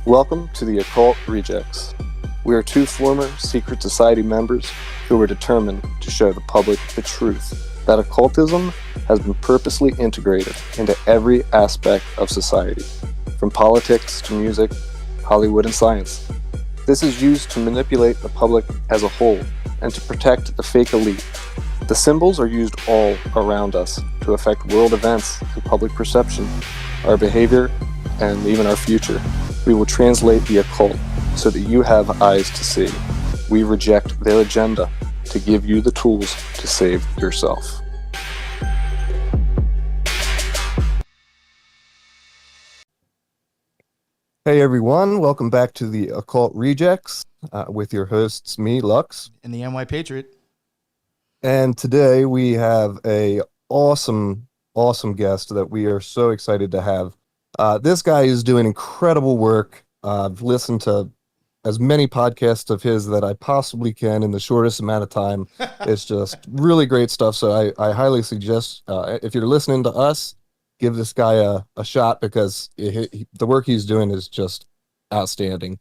Welcome to the Occult Rejects. We are two former secret society members who were determined to show the public the truth that occultism has been purposely integrated into every aspect of society, from politics to music, Hollywood, and science. This is used to manipulate the public as a whole and to protect the fake elite. The symbols are used all around us to affect world events and public perception, our behavior, and even our future. We will translate the occult so that you have eyes to see. We reject their agenda to give you the tools to save yourself. Hey everyone, welcome back to the Occult Rejects with your hosts, me, Lux. And the NY Patriot. And today we have a awesome guest that we are so excited to have. This guy is doing incredible work. I've listened to as many podcasts of his that I possibly can in the shortest amount of time. It's just really great stuff. So I highly suggest, if you're listening to us, give this guy a shot because the work he's doing is just outstanding.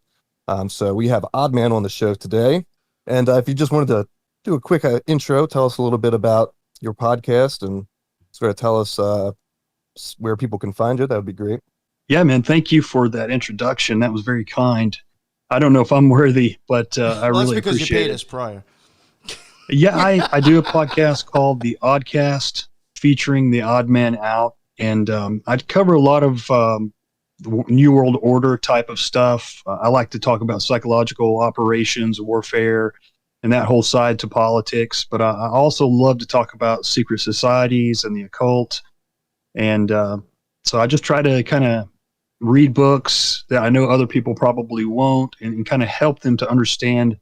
So we have Oddman on the show today. And if you just wanted to do a quick intro, tell us a little bit about your podcast and sort of tell us where people can find you, that would be great. Yeah, man. Thank you for that introduction. That was very kind. I don't know if I'm worthy, but I really appreciate it. That's because you paid us prior. Yeah, I do a podcast called The Oddcast featuring the Oddman out. And I cover a lot of New World Order type of stuff. I like to talk about psychological operations, warfare, and that whole side to politics. But I also love to talk about secret societies and the occult. And so I just try to kind of read books that I know other people probably won't and kind of help them to understand,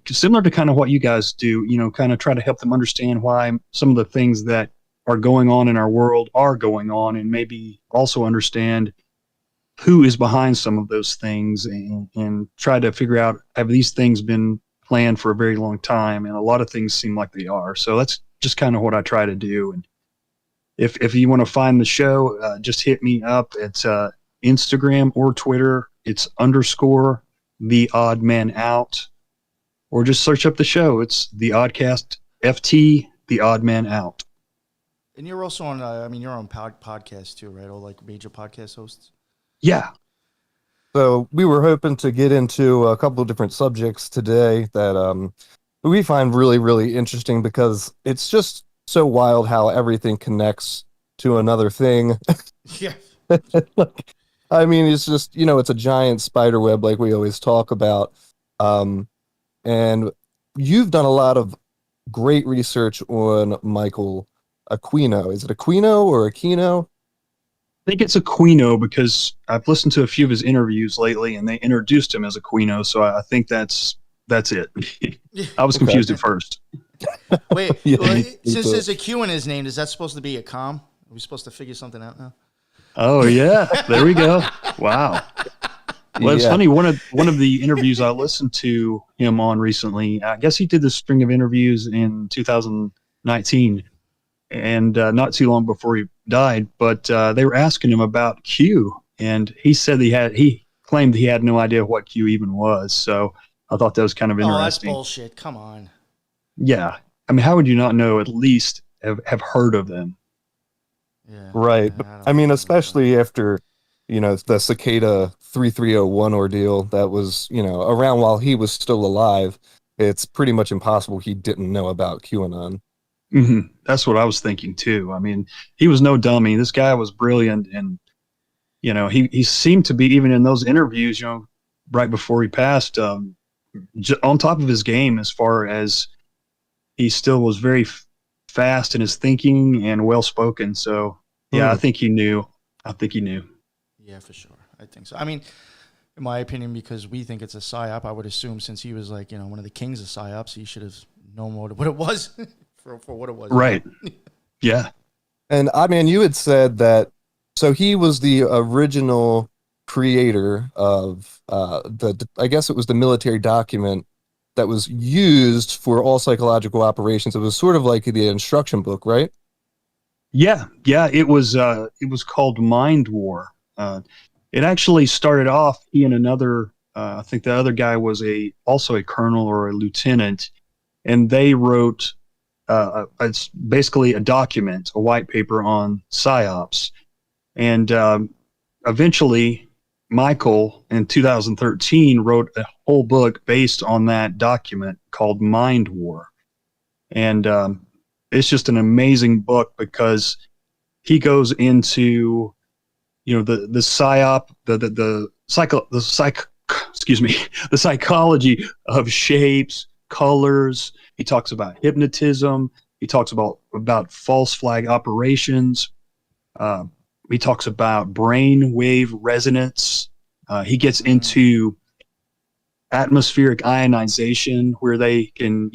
similar to kind of what you guys do, kind of try to help them understand why some of the things that are going on in our world are going on, and maybe also understand who is behind some of those things and try to figure out, have these things been planned for a very long time? And a lot of things seem like they are. So that's just kind of what I try to do. And if you want to find the show, just hit me up at Instagram or Twitter. It's _the Oddman out, or just search up the show. It's the Oddcast FT, the Oddman out. And you're also on, you're on podcasts too, right? All like major podcast hosts. Yeah. So we were hoping to get into a couple of different subjects today that we find really, really interesting because it's just so wild how everything connects to another thing. Yeah. It's just, it's a giant spider web like we always talk about. And you've done a lot of great research on Michael Aquino. Is it Aquino or Aquino? I think it's Aquino because I've listened to a few of his interviews lately and they introduced him as Aquino. So I think that's it. I was confused at first. Wait, Yeah, since there's a Q in his name, is that supposed to be a com? Are we supposed to figure something out now? Oh yeah, there we go. Wow. Well, it's funny. One of the interviews I listened to him on recently, I guess he did this string of interviews in 2019, and not too long before he died. But they were asking him about Q, and he said he claimed he had no idea what Q even was. So I thought that was kind of interesting. Oh, that's bullshit. Come on. Yeah. How would you not know, at least have heard of them? Yeah. Right. Yeah, especially after, the Cicada 3301 ordeal that was, around while he was still alive. It's pretty much impossible he didn't know about QAnon. Mm-hmm. That's what I was thinking too. He was no dummy. This guy was brilliant. And, he seemed to be, even in those interviews, right before he passed, on top of his game as far as he still was very fast in his thinking and well-spoken. So, yeah, I think he knew. Yeah, for sure. I think so. In my opinion, because we think it's a psyop, I would assume since he was like, one of the kings of psyops, he should have known what it was for what it was. Right. Yeah. And you had said that, so he was the original creator of I guess it was the military document that was used for all psychological operations. It was sort of like the instruction book, right? Yeah. It was called Mind War. It actually started off, he and another, I think the other guy was also a colonel or a lieutenant, and they wrote, it's basically a document, a white paper on psyops. And eventually, Michael in 2013 wrote a whole book based on that document called Mind War. And it's just an amazing book because he goes into, the psyop, the psychology of shapes, colors. He talks about hypnotism. He talks about false flag operations. He talks about brain wave resonance. He gets into atmospheric ionization, where they can,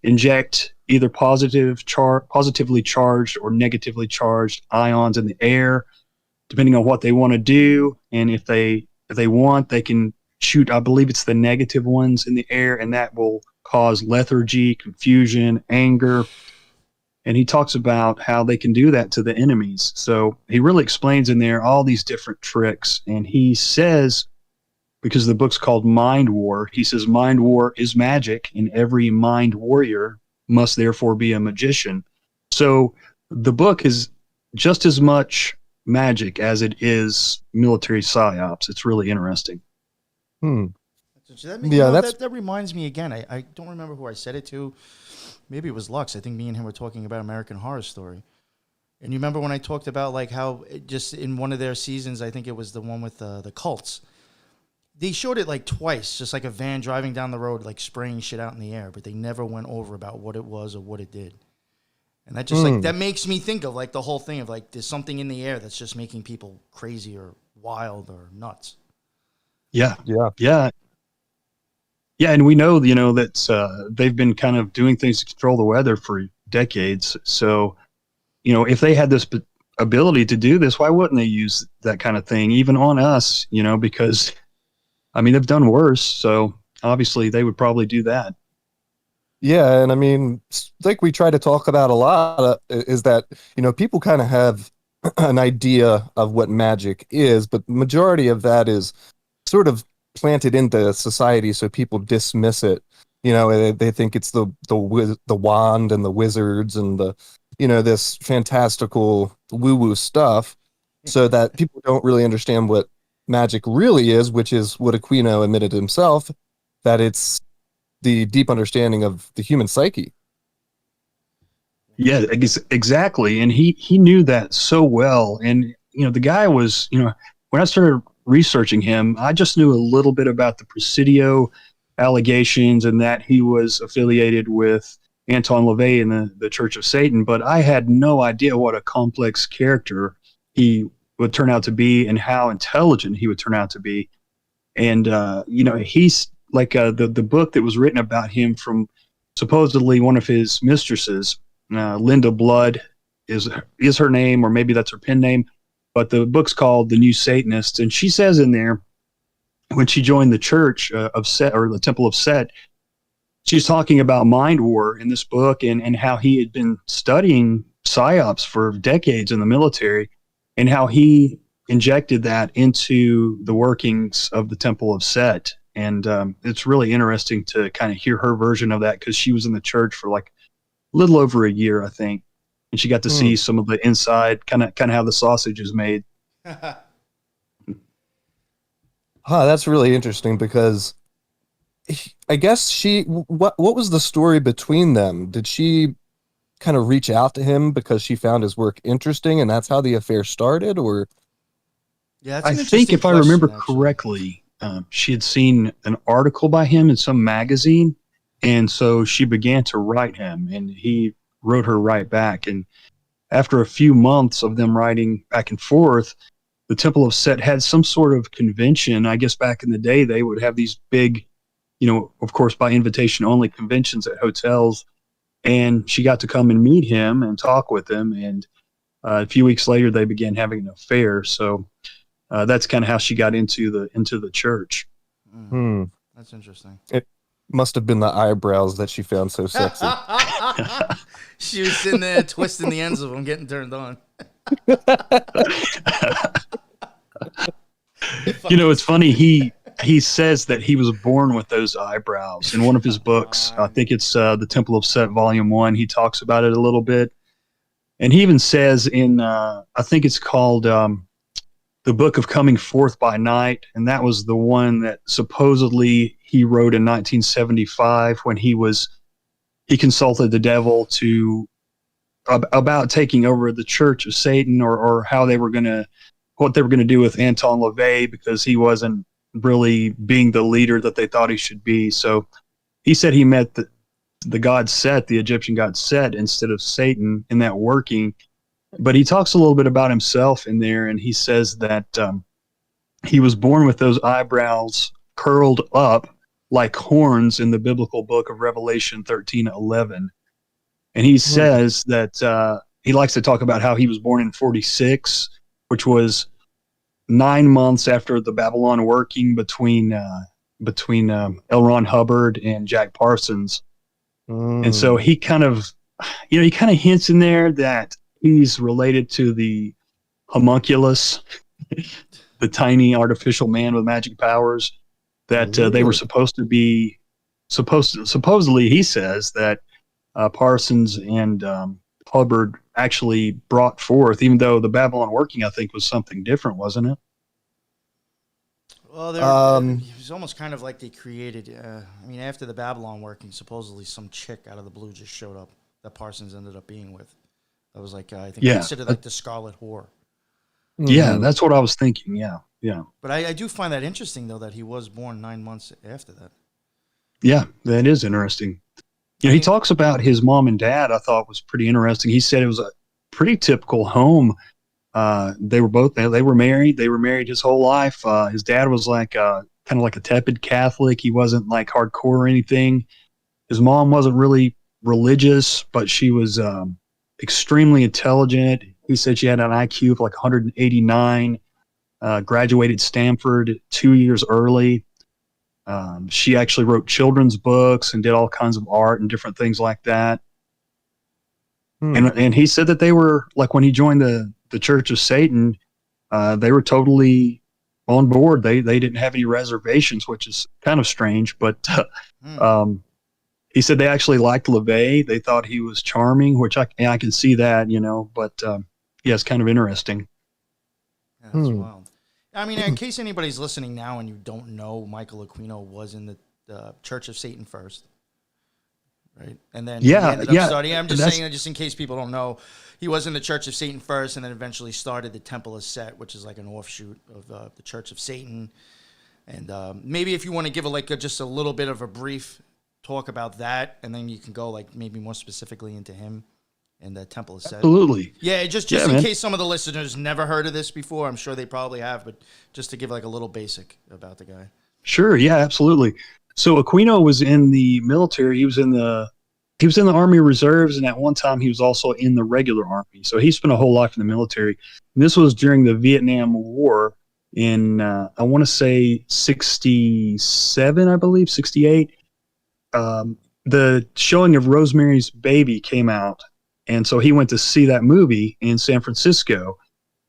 inject either positively charged or negatively charged ions in the air, depending on what they want to do. And if they want, they can shoot, I believe it's the negative ones in the air, and that will cause lethargy, confusion, anger. And he talks about how they can do that to the enemies. So he really explains in there all these different tricks. And he says, because the book's called Mind War, he says mind war is magic, and every mind warrior must therefore be a magician. So the book is just as much magic as it is military psyops. It's really interesting. That reminds me again. I don't remember who I said it to. Maybe it was Lux. I think me and him were talking about American Horror Story. And you remember when I talked about like how just in one of their seasons, I think it was the one with the cults, they showed it like twice, just like a van driving down the road, like spraying shit out in the air, but they never went over about what it was or what it did. And that just like, that makes me think of like the whole thing of like, there's something in the air that's just making people crazy or wild or nuts. Yeah. Yeah, and we know, that they've been kind of doing things to control the weather for decades. So, if they had this ability to do this, why wouldn't they use that kind of thing, even on us, because, they've done worse. So obviously they would probably do that. Yeah, and like we try to talk about a lot is that, people kind of have an idea of what magic is, but the majority of that is sort of planted into society, so people dismiss it. They think it's the wand and the wizards and the this fantastical woo-woo stuff, so that people don't really understand what magic really is, which is what Aquino admitted himself, that it's the deep understanding of the human psyche. Yeah, exactly. And he knew that so well. And the guy was, when I started researching him, I just knew a little bit about the Presidio allegations and that he was affiliated with Anton LaVey and the Church of Satan, but I had no idea what a complex character he would turn out to be and how intelligent he would turn out to be. And, he's like the book that was written about him from supposedly one of his mistresses, Linda Blood is her name, or maybe that's her pen name. But the book's called The New Satanists, and she says in there, when she joined the Church of Set, or the Temple of Set, she's talking about mind war in this book and how he had been studying psyops for decades in the military, and how he injected that into the workings of the Temple of Set. And it's really interesting to kind of hear her version of that, because she was in the church for like a little over a year, I think. And she got to see some of the inside, kind of how the sausage is made. That's really interesting, because I guess what was the story between them? Did she kind of reach out to him because she found his work interesting, and that's how the affair started? Or yeah, I think if I remember correctly, she had seen an article by him in some magazine, and so she began to write him, and he wrote her right back. And after a few months of them writing back and forth, the Temple of Set had some sort of convention. I guess back in the day, they would have these big, of course, by invitation only conventions at hotels. And she got to come and meet him and talk with him. And a few weeks later, they began having an affair. So that's kind of how she got into the church. That's interesting. It must have been the eyebrows that she found so sexy. She was sitting there twisting the ends of them, getting turned on. You know, it's funny. He says that he was born with those eyebrows in one of his books. I think it's The Temple of Set, Volume 1. He talks about it a little bit. And he even says in, I think it's called The Book of Coming Forth by Night. And that was the one that supposedly he wrote in 1975 when he consulted the devil about taking over the Church of Satan, or how what they were going to do with Anton LaVey, because he wasn't really being the leader that they thought he should be. So he said he met the god Set, the Egyptian god Set, instead of Satan in that working. But he talks a little bit about himself in there, and he says that he was born with those eyebrows curled up like horns in the biblical book of Revelation 13:11. And he says that he likes to talk about how he was born in 46, which was 9 months after the Babylon working between L. Ron Hubbard and Jack Parsons. And so he kind of hints in there that he's related to the homunculus, the tiny artificial man with magic powers that they were supposed to be. Supposedly, he says that Parsons and Hubbard actually brought forth, even though the Babylon working, I think, was something different, wasn't it? Well, it was almost kind of like they created. After the Babylon working, supposedly some chick out of the blue just showed up that Parsons ended up being with. That was like I think considered like the Scarlet Whore. Yeah, that's what I was thinking. Yeah. But I do find that interesting, though, that he was born 9 months after that. Yeah, that is interesting. He talks about his mom and dad. I thought was pretty interesting. He said it was a pretty typical home. They were married. They were married his whole life. His dad was like kind of like a tepid Catholic. He wasn't like hardcore or anything. His mom wasn't really religious, but she was extremely intelligent. He said she had an IQ of like 189. Graduated Stanford 2 years early. She actually wrote children's books and did all kinds of art and different things like that. And he said that they were like, when he joined the Church of Satan, they were totally on board. They didn't have any reservations, which is kind of strange. But he said they actually liked LaVey. They thought he was charming, which I can see that, But it's kind of interesting. Yeah, that's wild. In case anybody's listening now and you don't know, Michael Aquino was in the Church of Satan first, right? And then he ended up starting. I'm just saying that just in case people don't know, he was in the Church of Satan first, and then eventually started the Temple of Set, which is like an offshoot of the Church of Satan. And maybe if you want to give just a little bit of a brief talk about that, and then you can go like maybe more specifically into him. And the Temple is Set. Absolutely. Yeah, just in case some of the listeners never heard of this before. I'm sure they probably have, but just to give like a little basic about the guy. Sure. Yeah, absolutely. So Aquino was in the military. He was in the Army Reserves, and at one time he was also in the regular Army. So he spent a whole life in the military. And this was during the Vietnam War in, I want to say 67, I believe, 68. The showing of Rosemary's Baby came out. And so he went to see that movie in San Francisco.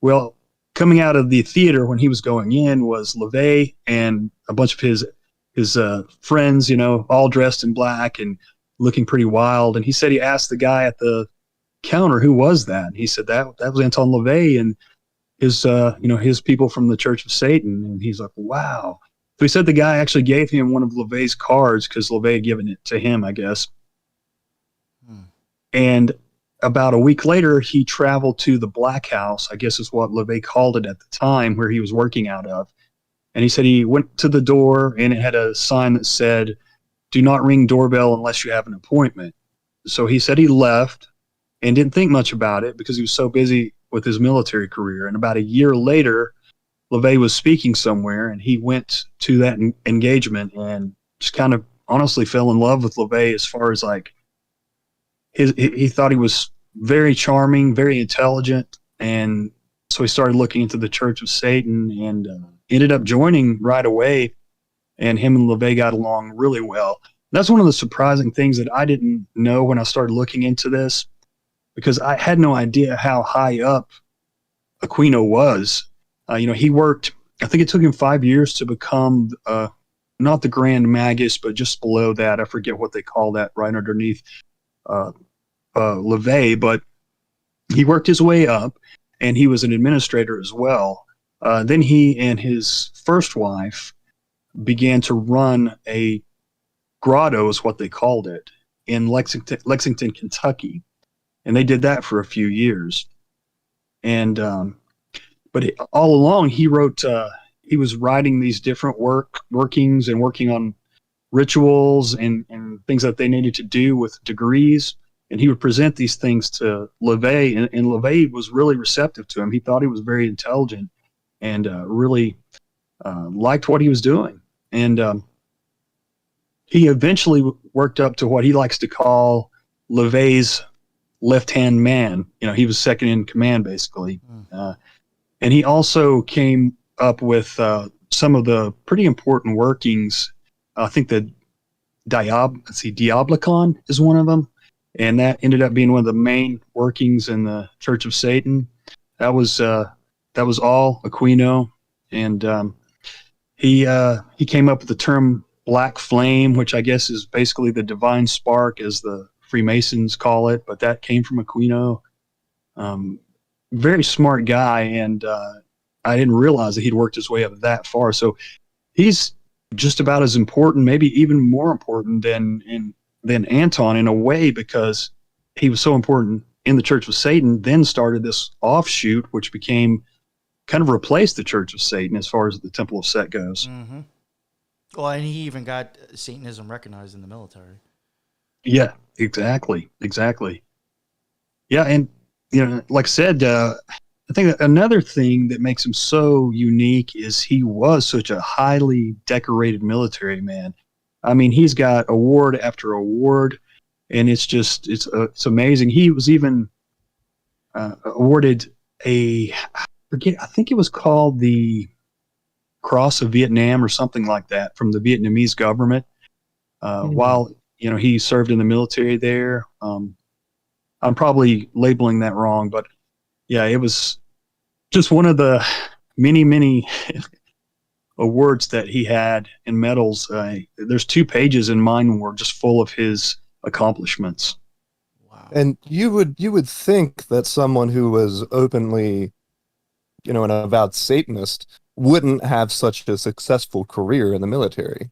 Well, coming out of the theater when he was going in was LaVey and a bunch of his friends, all dressed in black and looking pretty wild. And he said he asked the guy at the counter, who was that? And he said that was Anton LaVey and his people from the Church of Satan. And he's like, wow. So he said the guy actually gave him one of LaVey's cards because LaVey had given it to him, I guess. And about a week later, he traveled to the Black House, I guess is what LaVey called it at the time, where he was working out of. And he said he went to the door, and it had a sign that said, "Do not ring doorbell unless you have an appointment." So he said he left and didn't think much about it because he was so busy with his military career. And about a year later, LaVey was speaking somewhere, and he went to that engagement and just kind of honestly fell in love with LaVey as far as like, he thought he was very charming, very intelligent, and so he started looking into the Church of Satan and ended up joining right away, and him and LaVey got along really well. That's one of the surprising things that I didn't know when I started looking into this, because I had no idea how high up Aquino was. He worked I think it took him 5 years to become not the Grand Magus, but just below that. I forget what they call that, right underneath LeVay. But he worked his way up, and he was an administrator as well. Then he and his first wife began to run a grotto, is what they called it, in Lexington, Kentucky, and they did that for a few years. And but all along, he wrote. He was writing these different workings and working on rituals and things that they needed to do with degrees. And he would present these things to LeVay, and LeVay was really receptive to him. He thought he was very intelligent and really liked what he was doing. And he eventually worked up to what he likes to call LeVay's left-hand man. He was second in command, basically. And he also came up with some of the pretty important workings. I think the Diablicon is one of them. And that ended up being one of the main workings in the Church of Satan. That was all Aquino, and he came up with the term black flame, which I guess is basically the divine spark, as the Freemasons call it. But that came from Aquino. Very smart guy, and I didn't realize that he'd worked his way up that far. So he's just about as important, maybe even more important than Anton in a way, because he was so important in the Church of Satan, then started this offshoot, which became kind of replaced the Church of Satan as far as the Temple of Set goes. Mm-hmm. Well, and he even got Satanism recognized in the military. Yeah, exactly. Yeah, and like I said, I think that another thing that makes him so unique is he was such a highly decorated military man. I mean, he's got award after award, and it's amazing. He was even awarded I think it was called the Cross of Vietnam or something like that from the Vietnamese government while he served in the military there. I'm probably labeling that wrong, but yeah, it was just one of the many awards that he had and medals. There's 2 pages in mine were just full of his accomplishments. Wow. And you would think that someone who was openly, an avowed Satanist wouldn't have such a successful career in the military,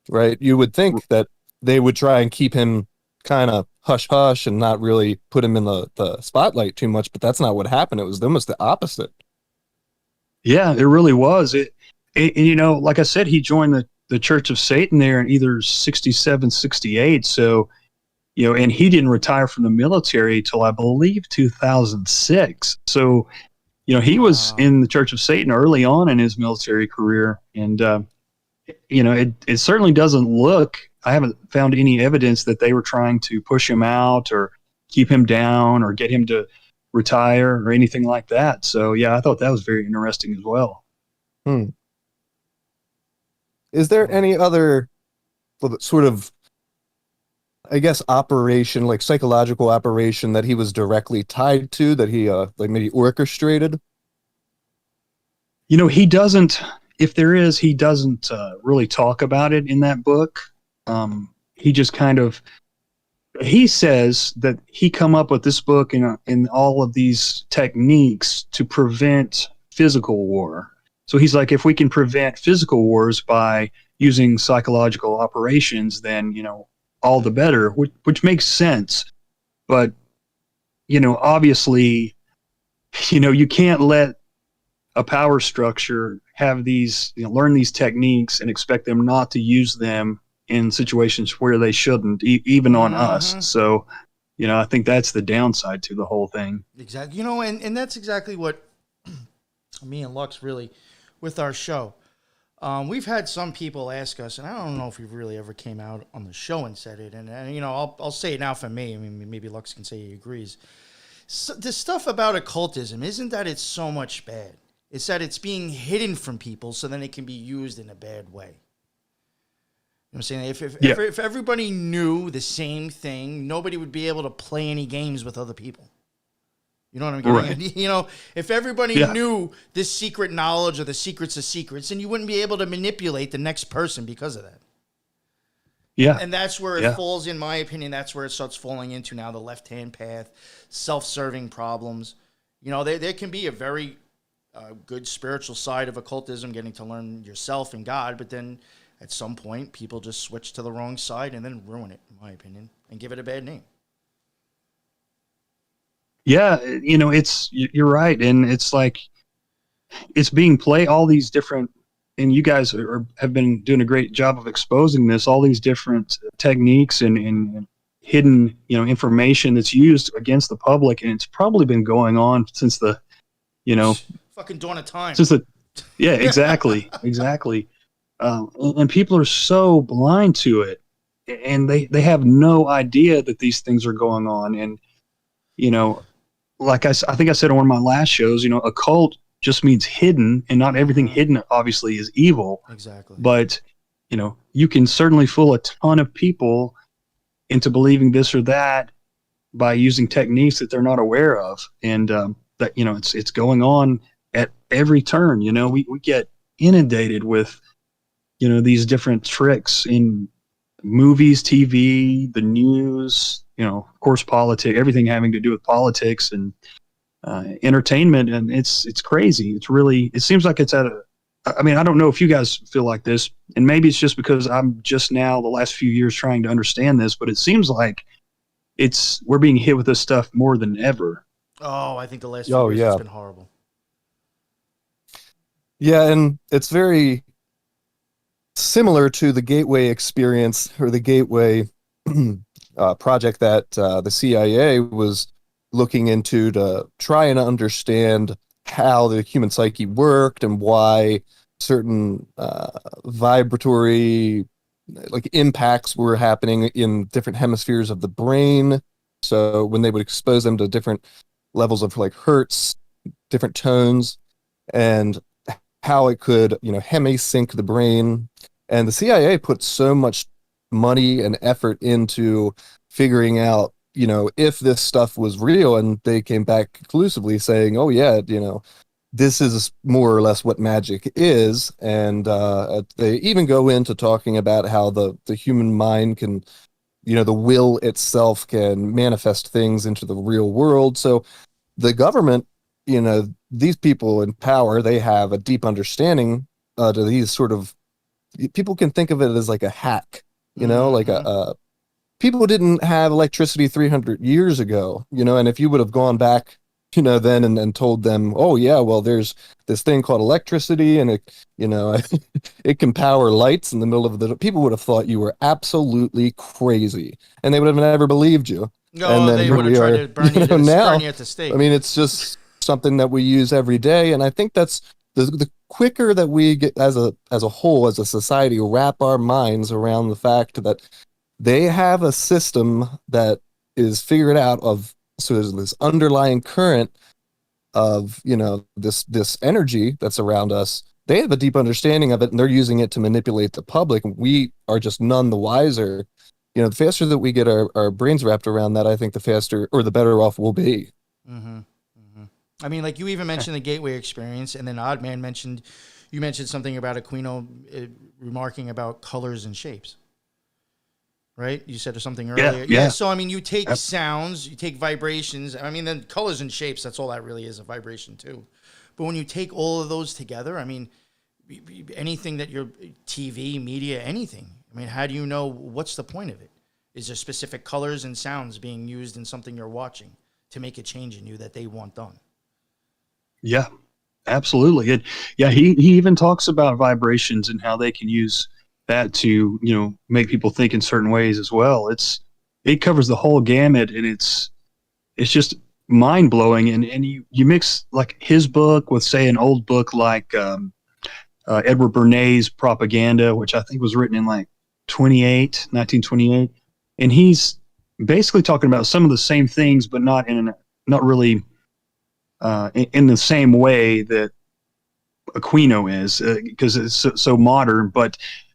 right? You would think that they would try and keep him kind of hush-hush and not really put him in the spotlight too much, but that's not what happened. It was almost the opposite. Yeah, it really was. It like I said, he joined the Church of Satan there in either 67, 68. So, and he didn't retire from the military till I believe 2006. So, he was in the Church of Satan early on in his military career. And, it certainly doesn't look, I haven't found any evidence that they were trying to push him out or keep him down or get him to retire or anything like that. So, yeah, I thought that was very interesting as well. Is there any other sort of, I guess, operation, like psychological operation that he was directly tied to, that he maybe orchestrated? He doesn't, if there is, he doesn't really talk about it in that book. He just kind of, he says that he come up with this book in all of these techniques to prevent physical war. So he's like, if we can prevent physical wars by using psychological operations, then, all the better, which makes sense. But, obviously, you can't let a power structure have these, learn these techniques and expect them not to use them in situations where they shouldn't, even on us. So, I think that's the downside to the whole thing. Exactly. And that's exactly what me and Lux really, with our show. We've had some people ask us, and I don't know if we've really ever came out on the show and said it, and I'll say it now for me. I mean, maybe Lux can say he agrees. So the stuff about occultism isn't that it's so much bad. It's that it's being hidden from people so then it can be used in a bad way. You know what I'm saying? If everybody knew the same thing, nobody would be able to play any games with other people. You know what I'm getting Right. at? You know, if everybody Yeah. knew this secret knowledge or the secrets of secrets, then you wouldn't be able to manipulate the next person because of that. Yeah. And that's where it Yeah. falls, in my opinion, that's where it starts falling into now the left-hand path, self-serving problems. You know, there can be a very good spiritual side of occultism, getting to learn yourself and God, but then at some point, people just switch to the wrong side and then ruin it, in my opinion, and give it a bad name. Yeah, you know, you're right, and it's like it's being played all these different, and you guys have been doing a great job of exposing this, all these different techniques and hidden, you know, information that's used against the public, and it's probably been going on since the, you know, Fucking dawn of time. since the, yeah, exactly, exactly, and people are so blind to it, and they have no idea that these things are going on, and you know. Like I think I said on one of my last shows, you know, occult just means hidden, and not everything hidden obviously is evil. Exactly. But, you know, you can certainly fool a ton of people into believing this or that by using techniques that they're not aware of. And that, you know, it's going on at every turn. You know, we get inundated with, you know, these different tricks in movies, TV, the news, you know, of course, politics, everything having to do with politics and entertainment. And it's crazy. It's really, it seems like it's I mean, I don't know if you guys feel like this, and maybe it's just because I'm just now the last few years trying to understand this, but it seems like we're being hit with this stuff more than ever. Oh, I think the last few years has been horrible. Yeah, and it's very similar to the Gateway experience, or the Gateway project that the CIA was looking into to try and understand how the human psyche worked and why certain vibratory like impacts were happening in different hemispheres of the brain. So when they would expose them to different levels of like hertz, different tones, and how it could, you know, hemisync the brain. And the CIA put so much money and effort into figuring out, you know, if this stuff was real, and they came back conclusively saying, oh yeah, you know, this is more or less what magic is. And they even go into talking about how the human mind can, you know, the will itself can manifest things into the real world. So the government, you know, these people in power, they have a deep understanding to these sort of, people can think of it as like a hack, you know, like people didn't have electricity 300 years ago, you know, and if you would have gone back, you know, then and told them, oh yeah, well, there's this thing called electricity, and it, you know, it can power lights in the middle of the, people would have thought you were absolutely crazy, and they would have never believed you. No, and then they would have tried to burn you, burn you at the stake. I mean, it's just something that we use every day, and I think that's the quicker that we get as a whole, as a society, wrap our minds around the fact that they have a system that is figured out of, so there's this underlying current of, you know, this energy that's around us. They have a deep understanding of it, and they're using it to manipulate the public. We are just none the wiser. You know, the faster that we get our brains wrapped around that, I think the faster or the better off we'll be. Mm-hmm. Mm-hmm. I mean, like you even mentioned the Gateway experience, and then Oddman mentioned something about Aquino remarking about colors and shapes. Right? You said something earlier. Yeah. So, I mean, you take sounds, you take vibrations. I mean, then colors and shapes, that's all that really is, a vibration too. But when you take all of those together, I mean, anything that your TV, media, anything, I mean, how do you know what's the point of it? Is there specific colors and sounds being used in something you're watching to make a change in you that they want done? Yeah, absolutely. He even talks about vibrations and how they can use that to, you know, make people think in certain ways as well. It covers the whole gamut, and it's just mind blowing. And you mix like his book with, say, an old book like Edward Bernays' Propaganda, which I think was written in like 1928, and he's basically talking about some of the same things, but not really in the same way that Aquino is, because it's so modern,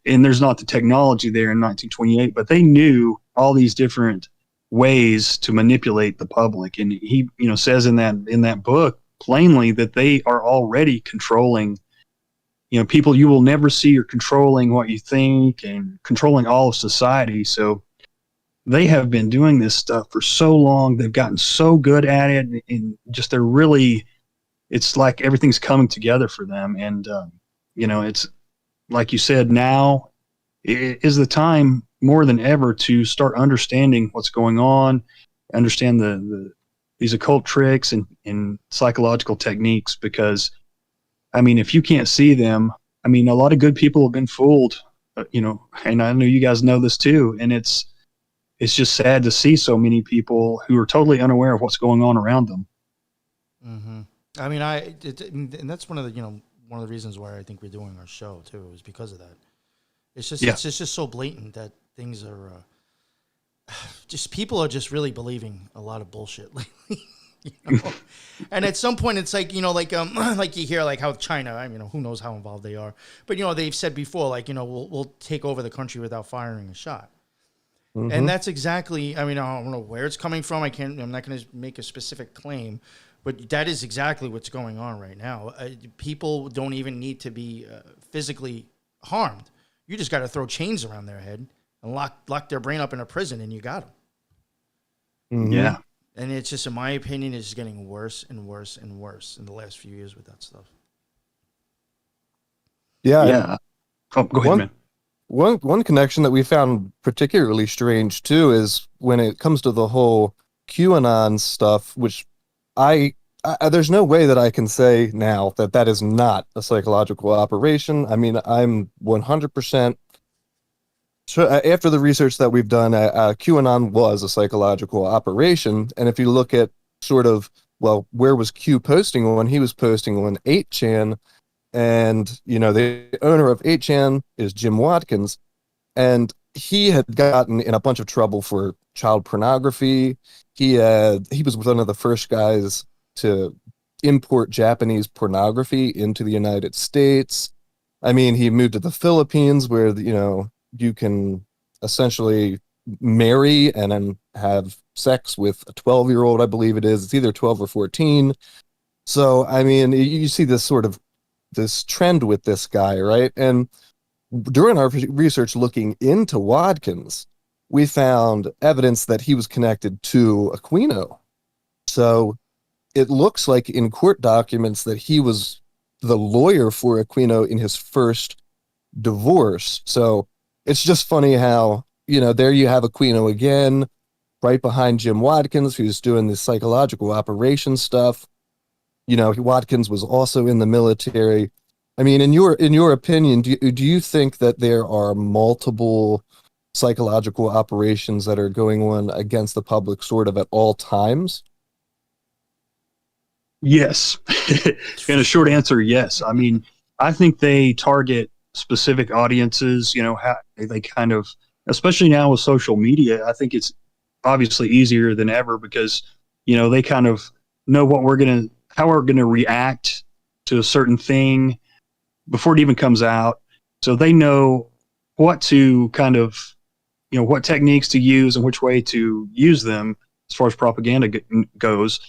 and there's not the technology there in 1928, but they knew all these different ways to manipulate the public. And he, says in that book plainly that they are already controlling, people you will never see are controlling what you think and controlling all of society. So they have been doing this stuff for so long. They've gotten so good at it, and just it's like everything's coming together for them. And, it's like you said, now is the time more than ever to start understanding what's going on, understand these occult tricks and psychological techniques, because, if you can't see them, a lot of good people have been fooled, and I know you guys know this too. And it's just sad to see so many people who are totally unaware of what's going on around them. Mm-hmm. And that's one of the reasons why I think we're doing our show too, is because of that. It's just so blatant that things are just, people are just really believing a lot of bullshit lately. And at some point it's like, like you hear like how China, who knows how involved they are, but they've said before, like, we'll take over the country without firing a shot. Mm-hmm. And that's exactly, I don't know where it's coming from. I'm not going to make a specific claim, but that is exactly what's going on right now. People don't even need to be physically harmed. You just got to throw chains around their head and lock their brain up in a prison, and you got them. Mm-hmm. Yeah. And it's just, in my opinion, it's getting worse and worse and worse in the last few years with that stuff. Yeah. Yeah. Oh, go ahead, man. One connection that we found particularly strange too is when it comes to the whole QAnon stuff, which I there's no way that I can say now that is not a psychological operation. I'm 100% sure, after the research that we've done, QAnon was a psychological operation. And if you look at sort of, well, where was Q posting on? He was posting on 8chan. And, the owner of 8chan is Jim Watkins. And he had gotten in a bunch of trouble for child pornography. He was one of the first guys to import Japanese pornography into the United States. He moved to the Philippines where, you can essentially marry and then have sex with a 12-year-old, I believe it is. It's either 12 or 14. So, you see this trend with this guy, right? And during our research looking into Watkins, we found evidence that he was connected to Aquino. So it looks like in court documents that he was the lawyer for Aquino in his first divorce. So it's just funny how, there you have Aquino again, right behind Jim Watkins, who's doing this psychological operation stuff. Watkins was also in the military. In your opinion, do you think that there are multiple psychological operations that are going on against the public sort of at all times? Yes. In a short answer, yes. I think they target specific audiences, how they kind of, especially now with social media, I think it's obviously easier than ever because, they kind of know how we're going to react to a certain thing before it even comes out. So they know what to kind of, what techniques to use and which way to use them as far as propaganda goes.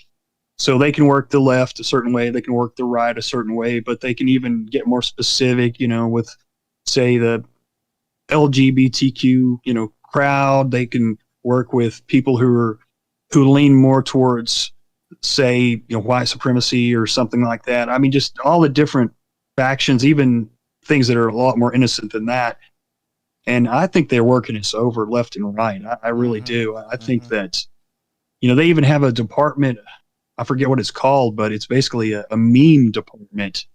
So they can work the left a certain way, they can work the right a certain way, but they can even get more specific, with, say, the LGBTQ, crowd. They can work with people who lean more towards, say, white supremacy or something like that. Just all the different factions, even things that are a lot more innocent than that. And I think they're working us over left and right. I really do. I think that, they even have a department, I forget what it's called, but it's basically a meme department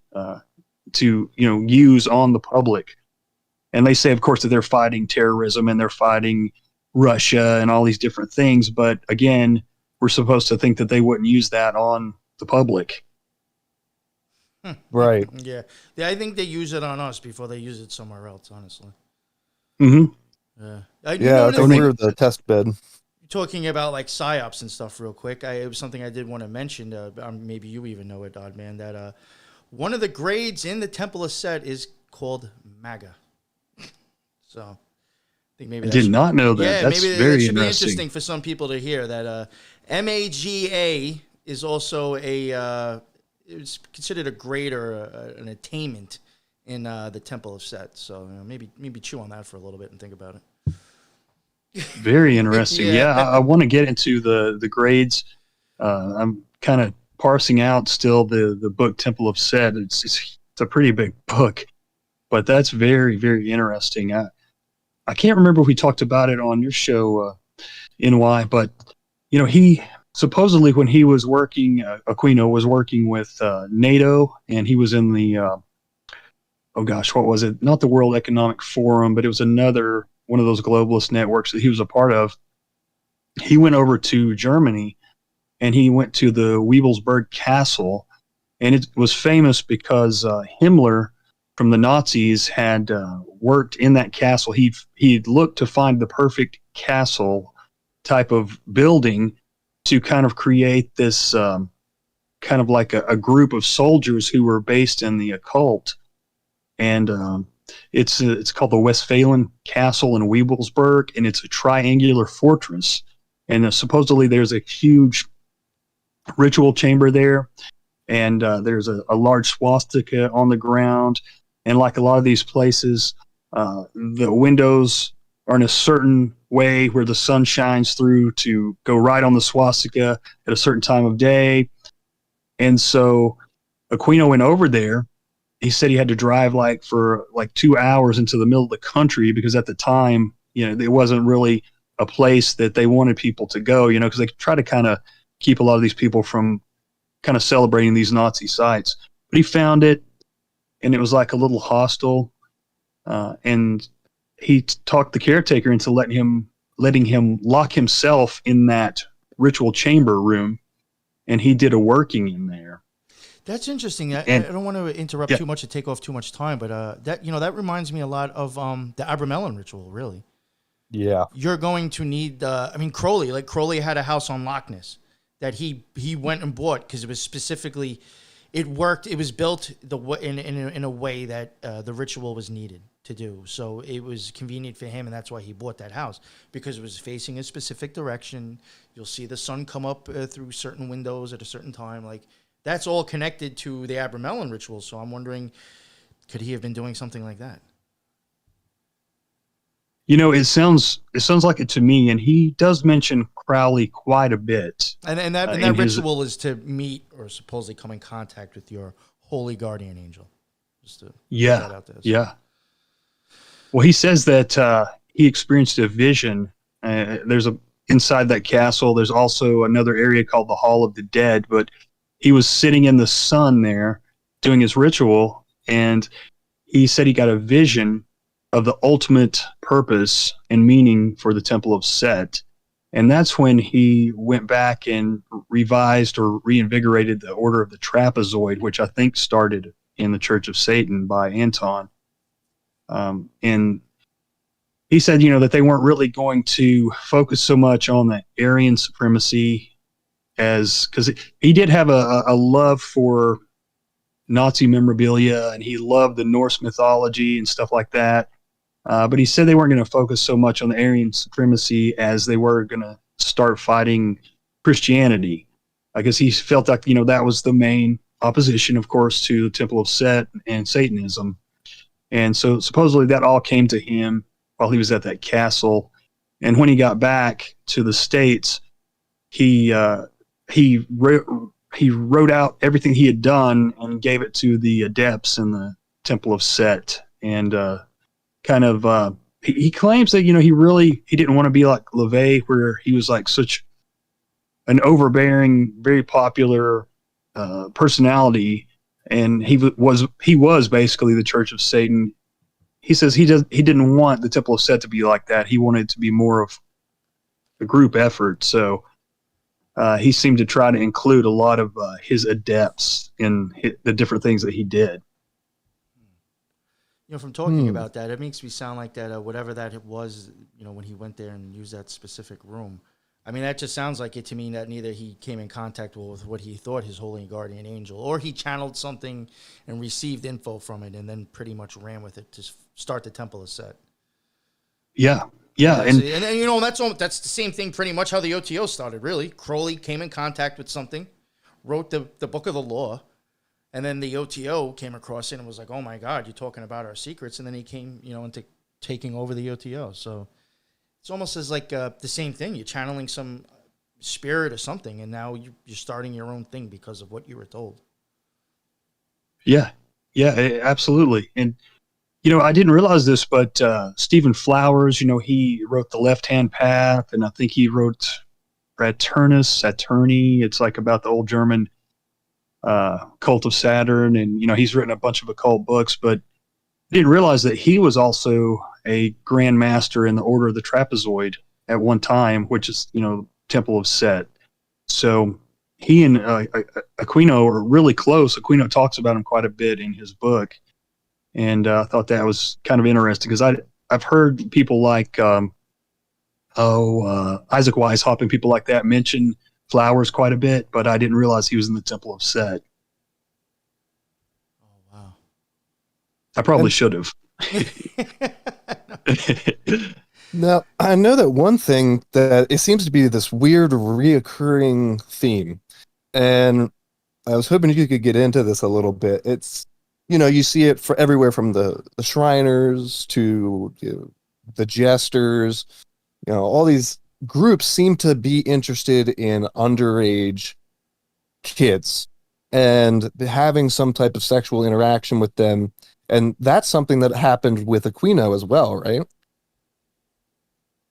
to, use on the public. And they say, of course, that they're fighting terrorism and they're fighting Russia and all these different things. But again, we're supposed to think that they wouldn't use that on the public. Right. Yeah. I think they use it on us before they use it somewhere else, honestly. Mm-hmm. Yeah. I think we're the test bed. Talking about like psyops and stuff real quick, it was something I did want to mention. Maybe you even know it, Oddman, that one of the grades in the Temple of Set is called MAGA. So think maybe I that did should- not know that. Yeah, That's maybe very that should be interesting. interesting for some people to hear that MAGA is also it's considered a grade or an attainment in the Temple of Set. So maybe chew on that for a little bit and think about it. Very interesting. Yeah. Yeah, I want to get into the grades. I'm kind of parsing out still the book Temple of Set. It's a pretty big book, but that's very, very interesting. I can't remember if we talked about it on your show, NY, but he supposedly when he was working, Aquino was working with NATO, and he was in the oh gosh, what was it? Not the World Economic Forum, but it was another one of those globalist networks that he was a part of. He went over to Germany, and he went to the Weibelsberg Castle, and it was famous because Himmler from the Nazis had worked in that castle. He'd looked to find the perfect castle type of building to kind of create this kind of like a group of soldiers who were based in the occult. And it's called the Westphalen Castle in Weibelsberg, and it's a triangular fortress. And supposedly there's a huge ritual chamber there, and there's a large swastika on the ground. And like a lot of these places, the windows are in a certain way where the sun shines through to go right on the swastika at a certain time of day. And so Aquino went over there. He said he had to drive for 2 hours into the middle of the country because at the time, it wasn't really a place that they wanted people to go, because they try to kind of keep a lot of these people from kind of celebrating these Nazi sites. But he found it, and it was like a little hostel, and he talked the caretaker into letting him lock himself in that ritual chamber room, and he did a working in there. That's interesting. I don't want to interrupt too much or take off too much time, but that reminds me a lot of the Abramelin ritual, really. Yeah. You're going to need Crowley had a house on Loch Ness that he went and bought because it was specifically, it worked. It was built in a way that the ritual was needed to do. So it was convenient for him, and that's why he bought that house, because it was facing a specific direction. You'll see the sun come up through certain windows at a certain time. That's all connected to the Abramelin ritual. So I'm wondering, could he have been doing something like that? It sounds like it to me, and he does mention Crowley quite a bit. And that ritual is to meet or supposedly come in contact with your holy guardian angel. Just to put that out there. So. Yeah. Well, he says that he experienced a vision. Inside that castle, there's also another area called the Hall of the Dead, but he was sitting in the sun there doing his ritual, and he said he got a vision of the ultimate purpose and meaning for the Temple of Set. And that's when he went back and revised or reinvigorated the Order of the Trapezoid, which I think started in the Church of Satan by Anton. And he said, that they weren't really going to focus so much on the Aryan supremacy because he did have a love for Nazi memorabilia, and he loved the Norse mythology and stuff like that. But he said they weren't going to focus so much on the Aryan supremacy as they were going to start fighting Christianity. I guess he felt like, that was the main opposition, of course, to the Temple of Set and Satanism. And so supposedly that all came to him while he was at that castle. And when he got back to the States, he wrote out everything he had done and gave it to the adepts in the Temple of Set. And he claims that, he didn't want to be like LaVey, where he was like such an overbearing, very popular personality. And he was basically the Church of Satan. He says he didn't want the Temple of Set to be like that. He wanted it to be more of a group effort. So he seemed to try to include a lot of his adepts in the different things that he did. From talking about that, it makes me sound like that whatever that it was, when he went there and used that specific room. I mean, that just sounds like it to me that neither he came in contact with what he thought his holy guardian angel, or he channeled something and received info from it and then pretty much ran with it to start the Temple of Set. Yeah. Yeah, and you know that's the same thing. Pretty much how the OTO started. Really, Crowley came in contact with something, wrote the book of the law, and then the OTO came across it and was like, "Oh my God, you're talking about our secrets." And then he came, into taking over the OTO. So it's almost as like the same thing. You're channeling some spirit or something, and now you're starting your own thing because of what you were told. yeah, absolutely. And I didn't realize this, but Stephen Flowers, he wrote The Left-Hand Path, and I think he wrote Saturni. It's like about the old German cult of Saturn, and he's written a bunch of occult books, but I didn't realize that he was also a Grand Master in the Order of the Trapezoid at one time, which is Temple of Set. So he and Aquino are really close. Aquino talks about him quite a bit in his book. And I thought that was kind of interesting because I've heard people like Isaac Weishaupt and people like that mention Flowers quite a bit, but I didn't realize he was in the Temple of Set. Oh wow! I probably should have. Now, I know that one thing that it seems to be this weird reoccurring theme, and I was hoping you could get into this a little bit. It's you see it for everywhere from the Shriners to the Jesters. All these groups seem to be interested in underage kids and having some type of sexual interaction with them. And that's something that happened with Aquino as well, right?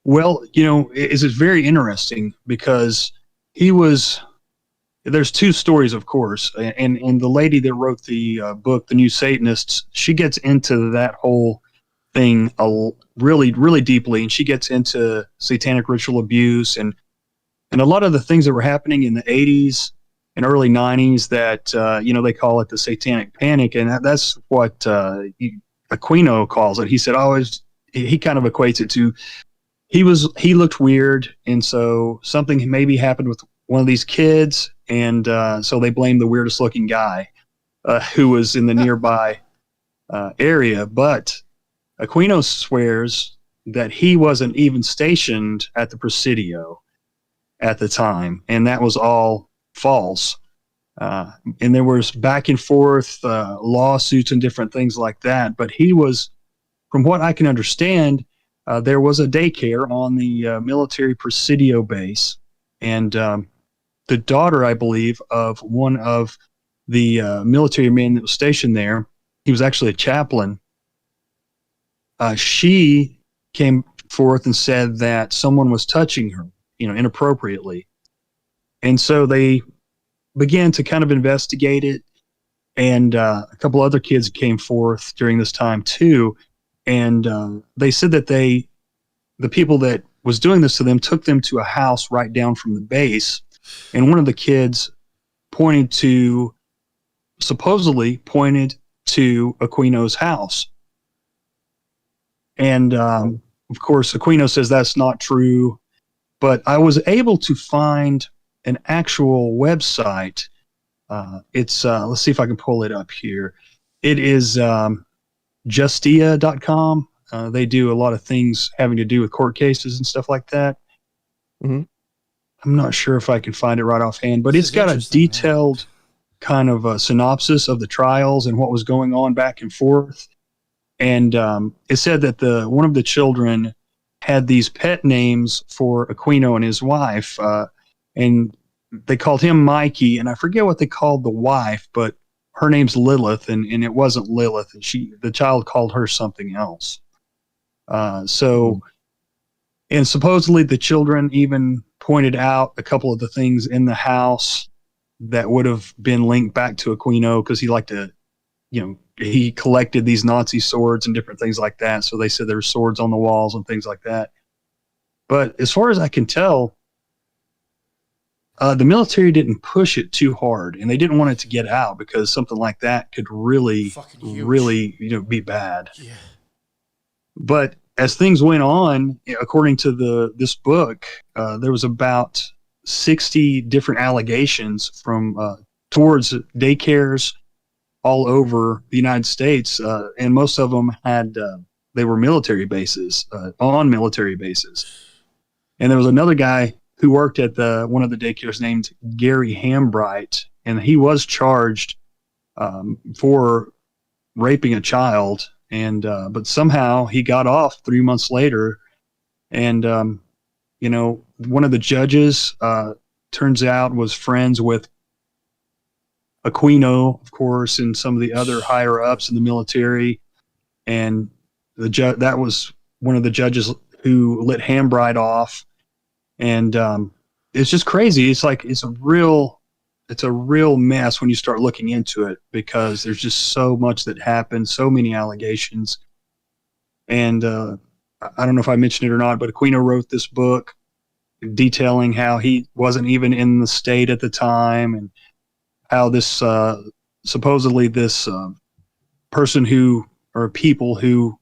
Well, it's very interesting because there's two stories, of course, and the lady that wrote the book, The New Satanists, she gets into that whole thing really, really deeply, and she gets into satanic ritual abuse and a lot of the things that were happening in the 80s and early 90s that they call it the Satanic Panic, and that's what Aquino calls it. He said, he kind of equates it to he looked weird, and so something maybe happened with one of these kids, and so they blamed the weirdest looking guy who was in the nearby area. But Aquino swears that he wasn't even stationed at the Presidio at the time, and that was all false. And there was back and forth lawsuits and different things like that. But he was, from what I can understand, there was a daycare on the military Presidio base, and the daughter, I believe, of one of the military men that was stationed there, he was actually a chaplain. She came forth and said that someone was touching her, inappropriately. And so they began to kind of investigate it. And a couple other kids came forth during this time too. And they said that the people that was doing this to them took them to a house right down from the base. And one of the kids supposedly pointed to Aquino's house. And of course, Aquino says that's not true. But I was able to find an actual website. It's let's see if I can pull it up here. It is justia.com. They do a lot of things having to do with court cases and stuff like that. Mm-hmm. I'm not sure if I can find it right offhand, but it's got a detailed kind of a synopsis of the trials and what was going on back and forth. And it said that one of the children had these pet names for Aquino and his wife, and they called him Mikey, and I forget what they called the wife, but her name's Lilith, and it wasn't Lilith, and the child called her something else. And supposedly the children even pointed out a couple of the things in the house that would have been linked back to Aquino, because he liked to, he collected these Nazi swords and different things like that. So they said there were swords on the walls and things like that. But as far as I can tell, the military didn't push it too hard, and they didn't want it to get out because something like that could really be bad. Yeah. But as things went on, according to this book, there was about 60 different allegations from towards daycares all over the United States, and most of them had they were military bases, on military bases. And there was another guy who worked at one of the daycares named Gary Hambright, and he was charged for raping a child, and but somehow he got off 3 months later. And one of the judges turns out was friends with Aquino, of course, and some of the other higher ups in the military. And that was one of the judges who let Hambright off. And it's just crazy. It's like it's a real mess when you start looking into it, because there's just so much that happened, so many allegations. And I don't know if I mentioned it or not, but Aquino wrote this book detailing how he wasn't even in the state at the time, and how this supposedly this person or people who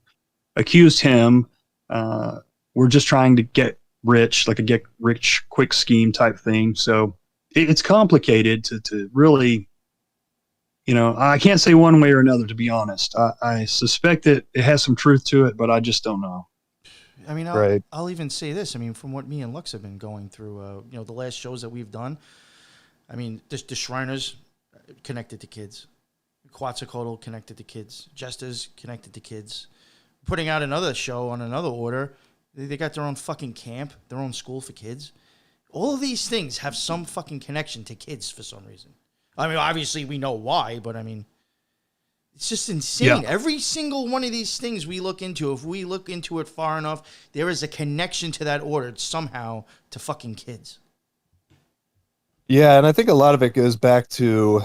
accused him were just trying to get rich, like a get rich quick scheme type thing. So it's complicated to really, I can't say one way or another, to be honest. I suspect that it has some truth to it, but I just don't know. I mean, I'll even say this. I mean, from what me and Lux have been going through, the last shows that we've done, I mean, the Shriners connected to kids, Quetzalcoatl connected to kids, Jesters connected to kids. Putting out another show on another order, they got their own fucking camp, their own school for kids. All of these things have some fucking connection to kids for some reason. I mean, obviously we know why, but I mean, it's just insane. Yeah. Every single one of these things we look into, if we look into it far enough, there is a connection to that order somehow to fucking kids. Yeah, and I think a lot of it goes back to,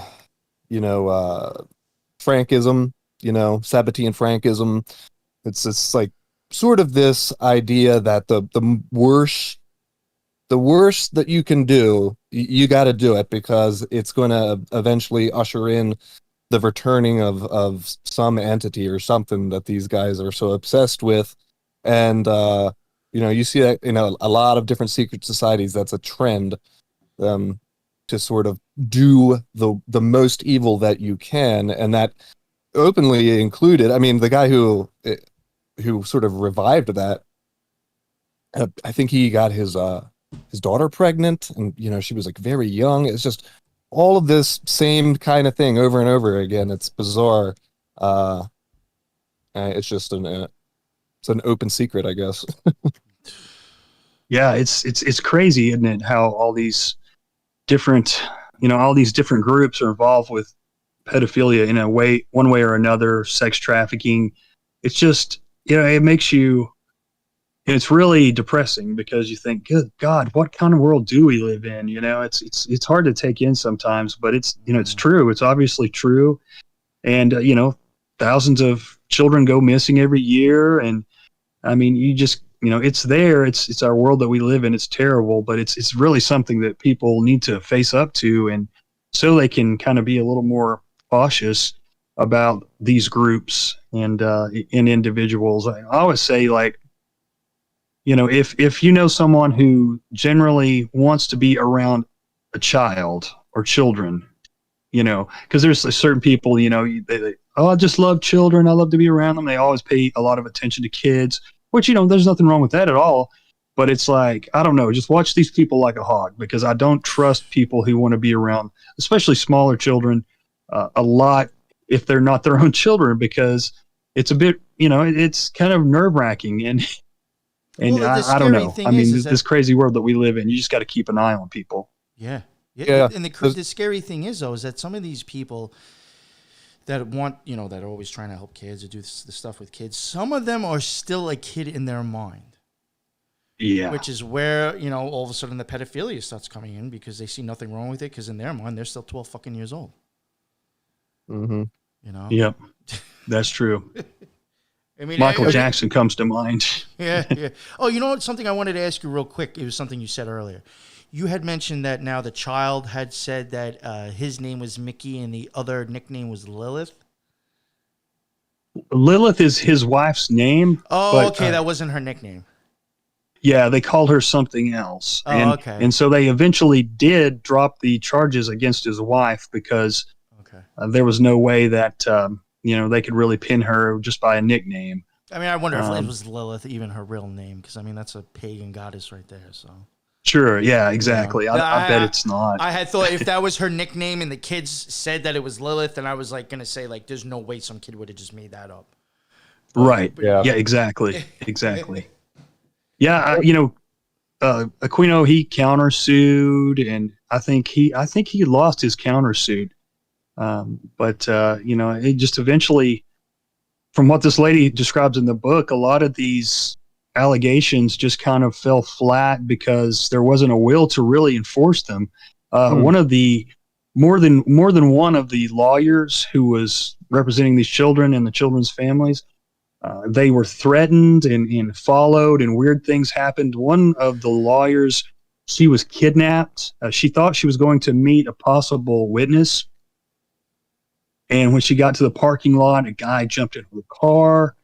Frankism, Sabbatean Frankism. It's like sort of this idea that the worst that you can do, you got to do it, because it's going to eventually usher in the returning of some entity or something that these guys are so obsessed with. And, you see that in a lot of different secret societies. That's a trend, to sort of do the most evil that you can. And that openly included, I mean, the guy who sort of revived that, I think he got his daughter pregnant, and she was like very young. It's just all of this same kind of thing over and over again. It's bizarre. It's just an open secret, I guess. Yeah, it's crazy, isn't it? How all these different groups are involved with pedophilia in one way or another, sex trafficking. It's just, it makes you. And it's really depressing, because you think, good God, what kind of world do we live in? It's hard to take in sometimes, but it's true. It's obviously true. And, thousands of children go missing every year. And I mean, you just, it's there. It's our world that we live in. It's terrible, but it's really something that people need to face up to. And so they can kind of be a little more cautious about these groups and in individuals. I always say, like, if you know someone who generally wants to be around a child or children, because there's certain people, they I just love children. I love to be around them. They always pay a lot of attention to kids, which, there's nothing wrong with that at all. But it's like, I don't know, just watch these people like a hawk, because I don't trust people who want to be around, especially smaller children, a lot if they're not their own children, because it's a bit, it's kind of nerve-wracking. And I don't know. I mean, this crazy world that we live in, you just got to keep an eye on people. Yeah. And the scary thing is, though, is that some of these people that want, that are always trying to help kids or do this stuff with kids, some of them are still a kid in their mind. Yeah. Which is where, all of a sudden the pedophilia starts coming in, because they see nothing wrong with it, because in their mind, they're still 12 fucking years old. Mm-hmm. Yep. That's true. I mean, Michael Jackson comes to mind. Yeah. Oh, you know what? Something I wanted to ask you real quick. It was something you said earlier. You had mentioned that now the child had said that his name was Mickey and the other nickname was Lilith. Lilith is his wife's name. Oh, but, okay. That wasn't her nickname. Yeah, they called her something else. Oh, okay. And so they eventually did drop the charges against his wife, because there was no way that, they could really pin her just by a nickname. I mean, I wonder if it was Lilith even her real name, because I mean that's a pagan goddess right there. So Sure. Yeah. Exactly. You know? I bet it's not. I had thought if that was her nickname and the kids said that it was Lilith, then I was like gonna say like, there's no way some kid would have just made that up. Right. Yeah. Yeah. Exactly. Exactly. Yeah. Aquino, he countersued, and I think he lost his countersuit. But it just eventually, from what this lady describes in the book, a lot of these allegations just kind of fell flat because there wasn't a will to really enforce them. One of the more than one of the lawyers who was representing these children and the children's families, they were threatened and followed, and weird things happened. One of the lawyers, she was kidnapped. She thought she was going to meet a possible witness. And when she got to the parking lot, a guy jumped in her car,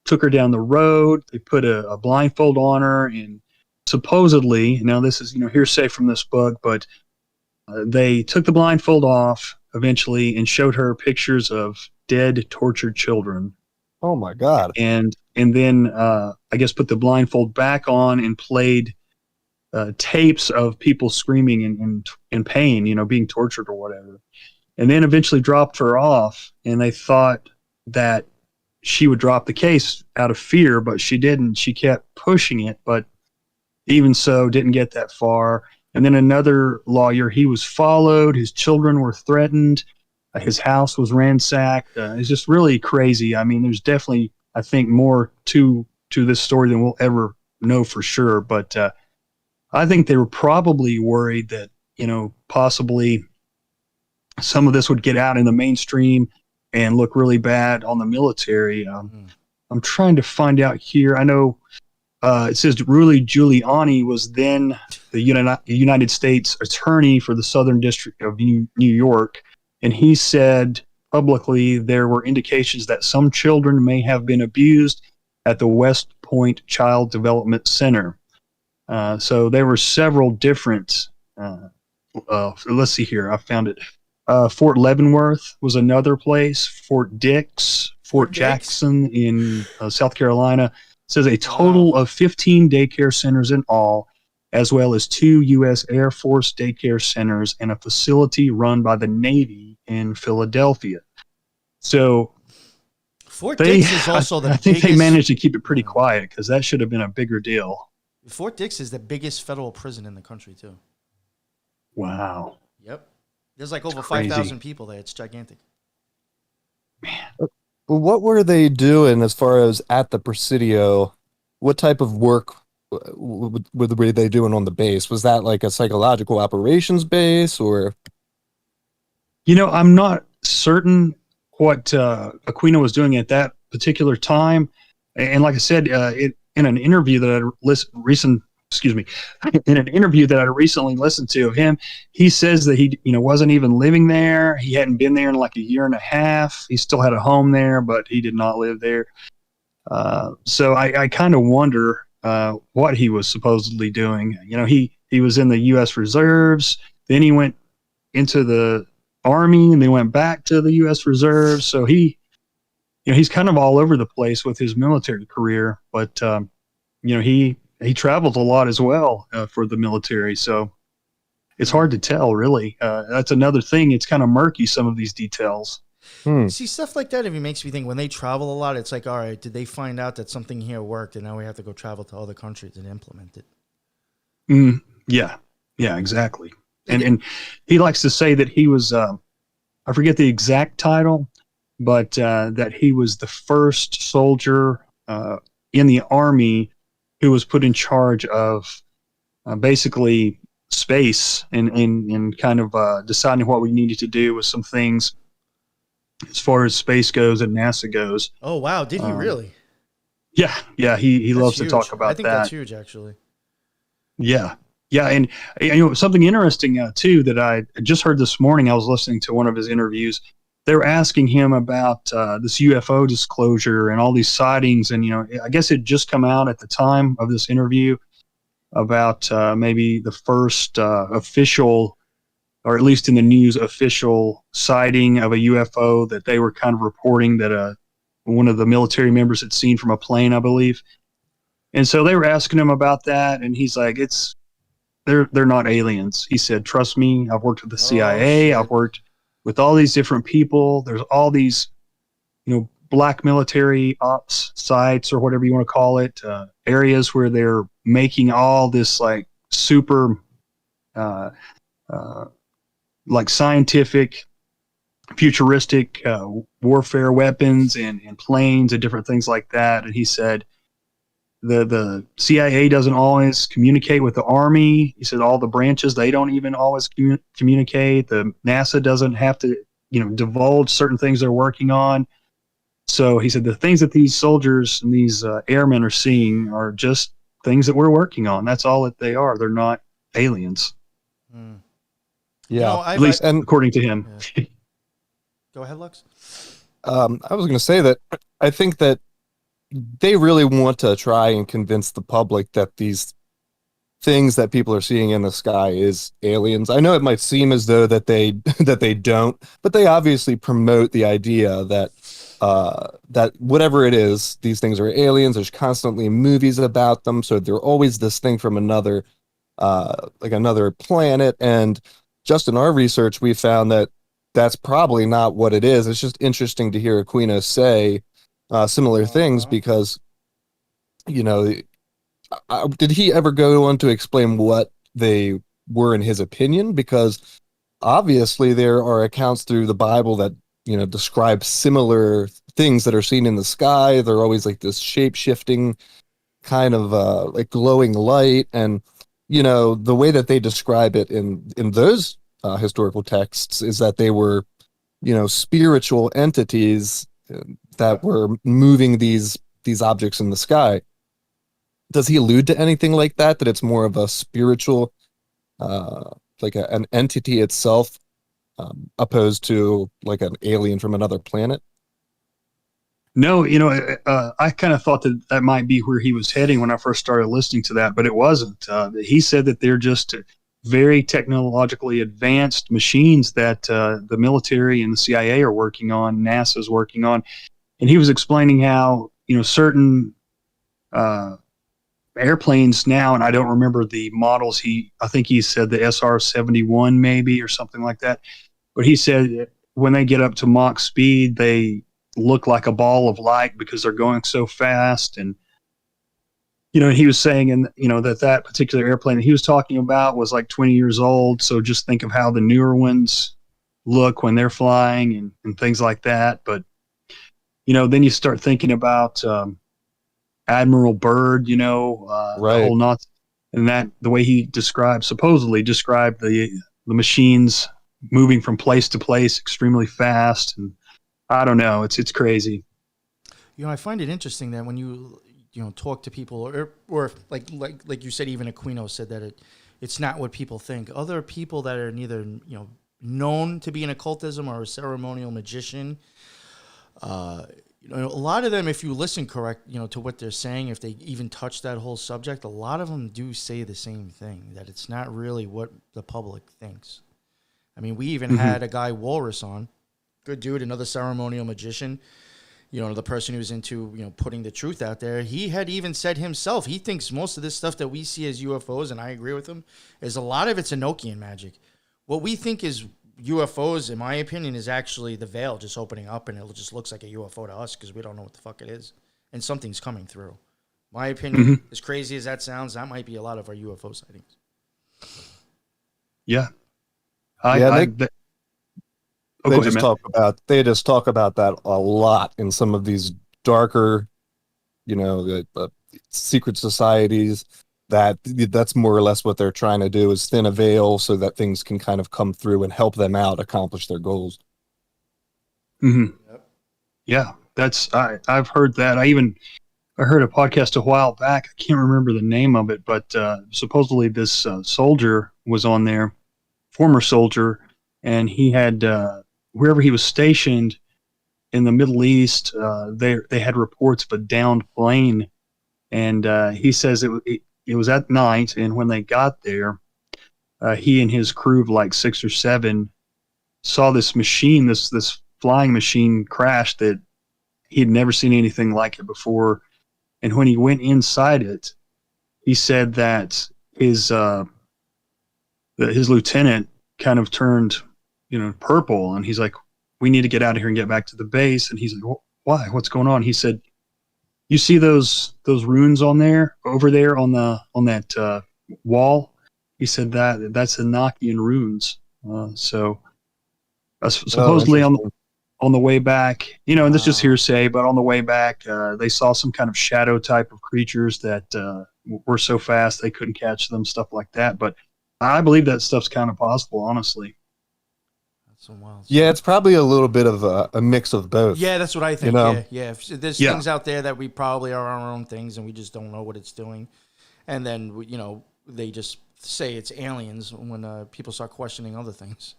took her down the road. They put a blindfold on her, and supposedly, now this is hearsay from this book, but they took the blindfold off eventually and showed her pictures of dead, tortured children. Oh my God! And then I guess put the blindfold back on and played tapes of people screaming in pain, being tortured or whatever. And then eventually dropped her off, and they thought that she would drop the case out of fear, but she didn't. She kept pushing it, but even so, didn't get that far. And then another lawyer, he was followed. His children were threatened. His house was ransacked. It's just really crazy. I mean, there's definitely, I think, more to this story than we'll ever know for sure. But I think they were probably worried that, possibly some of this would get out in the mainstream and look really bad on the military. I'm trying to find out here. I know it says Rudy Giuliani was then the United States attorney for the Southern District of New York, and he said publicly there were indications that some children may have been abused at the West Point Child Development Center. So there were several different, let's see here, I found it. Fort Leavenworth was another place. Fort Dix, Fort Jackson in South Carolina. It says a total of 15 daycare centers in all, as well as 2 U.S. Air Force daycare centers and a facility run by the Navy in Philadelphia. So Fort Dix is also I think they managed to keep it pretty quiet because that should have been a bigger deal. Fort Dix is the biggest federal prison in the country, too. Wow. Yep. There's like over 5,000 people there. It's gigantic. Man. Well, what were they doing as far as at the Presidio? What type of work were they doing on the base? Was that like a psychological operations base or? I'm not certain what Aquino was doing at that particular time. And like I said, in an interview that in an interview that I recently listened to of him, he says that he, wasn't even living there. He hadn't been there in like a year and a half. He still had a home there, but he did not live there. So I kind of wonder what he was supposedly doing. He was in the U.S. Reserves. Then he went into the Army, and then went back to the U.S. Reserves. So he's kind of all over the place with his military career. But he traveled a lot as well for the military, so it's hard to tell, really. That's another thing. It's kind of murky, some of these details. See, stuff like that, if it makes me think, when they travel a lot, it's like, all right, did they find out that something here worked, and now we have to go travel to other countries and implement it? Yeah, exactly. And he likes to say that he was, I forget the exact title, but that he was the first soldier in the Army who was put in charge of basically space and kind of deciding what we needed to do with some things as far as space goes and NASA goes. Oh, wow. Did he really? Yeah. He loves to talk about that. I think that's huge, actually. Yeah. And something interesting too that I just heard this morning, I was listening to one of his interviews. They were asking him about this UFO disclosure and all these sightings. And, I guess it just come out at the time of this interview about maybe the first official, or at least in the news, official sighting of a UFO that they were kind of reporting that one of the military members had seen from a plane, I believe. And so they were asking him about that, and he's like, they're not aliens. He said, trust me, I've worked with the CIA, I've worked with all these different people. There's all these, black military ops sites or whatever you want to call it, areas where they're making all this like super like scientific, futuristic warfare weapons and planes and different things like that. And he said the CIA doesn't always communicate with the Army. He said all the branches, they don't even always communicate. The NASA doesn't have to, divulge certain things they're working on. So he said the things that these soldiers and these airmen are seeing are just things that we're working on. That's all that they are. They're not aliens. Mm. Yeah, at least according to him. Yeah. Go ahead, Lux. I was going to say that I think that they really want to try and convince the public that these things that people are seeing in the sky is aliens. I know it might seem as though that they don't, but they obviously promote the idea that that whatever it is, these things are aliens. There's constantly movies about them, so they're always this thing from another like another planet. And just in our research, we found that that's probably not what it is. It's just interesting to hear Aquino say similar things because, did he ever go on to explain what they were in his opinion? Because obviously there are accounts through the Bible that, describe similar things that are seen in the sky. They're always like this shape-shifting kind of like glowing light. And, the way that they describe it in those historical texts is that they were, spiritual entities that were moving these objects in the sky. Does he allude to anything like that? That it's more of a spiritual, like an entity itself, opposed to like an alien from another planet? No, I kind of thought that might be where he was heading when I first started listening to that, but it wasn't. He said that they're just very technologically advanced machines that the military and the CIA are working on, NASA's working on. And he was explaining how, certain airplanes now, and I don't remember the models, I think he said the SR-71 maybe or something like that. But he said when they get up to Mach speed, they look like a ball of light because they're going so fast. And he was saying, and that particular airplane that he was talking about was like 20 years old. So just think of how the newer ones look when they're flying and things like that. But then you start thinking about Admiral Byrd, Right. The whole Nazi, and that the way he supposedly described the machines moving from place to place extremely fast. And I don't know. It's crazy. I find it interesting that when you talk to people or like you said, even Aquino said that it's not what people think. Other people that are neither known to be an occultism or a ceremonial magician, a lot of them, if you listen to what they're saying, if they even touch that whole subject, a lot of them do say the same thing, that it's not really what the public thinks. I mean, we even had a guy, Walrus, on. Good dude, another ceremonial magician, the person who's into, putting the truth out there. He had even said himself, he thinks most of this stuff that we see as UFOs, and I agree with him, is a lot of it's Enochian magic. What we think is UFOs, in my opinion, is actually the veil just opening up, and it just looks like a UFO to us because we don't know what the fuck it is, and something's coming through. My opinion, as crazy as that sounds, that might be a lot of our UFO sightings. Yeah. They just talk about that a lot in some of these darker, the secret societies. That's more or less what they're trying to do, is thin a veil so that things can kind of come through and help them out accomplish their goals. Mm-hmm. Yep. Yeah, I've heard that. I heard a podcast a while back. I can't remember the name of it, but supposedly this soldier was on there, former soldier, and he had wherever he was stationed in the Middle East, they had reports of a downed plane, and he says it was at night, and when they got there, he and his crew of like 6 or 7 saw this machine, this flying machine crash that he'd never seen anything like it before. And when he went inside it, he said that his lieutenant kind of turned, purple, and he's like, "We need to get out of here and get back to the base." And he's like, "Why? What's going on?" He said, "You see those runes over there on that wall?" He said that's Enochian runes. Supposedly on the way back, and this is just hearsay, but on the way back, they saw some kind of shadow type of creatures that were so fast they couldn't catch them, stuff like that. But I believe that stuff's kind of possible, honestly. That's so wild. Yeah, it's probably a little bit of a mix of both. Yeah, that's what I think. Yeah. There's Yeah. things out there that we probably are our own things, and we just don't know what it's doing. And then, they just say it's aliens when people start questioning other things,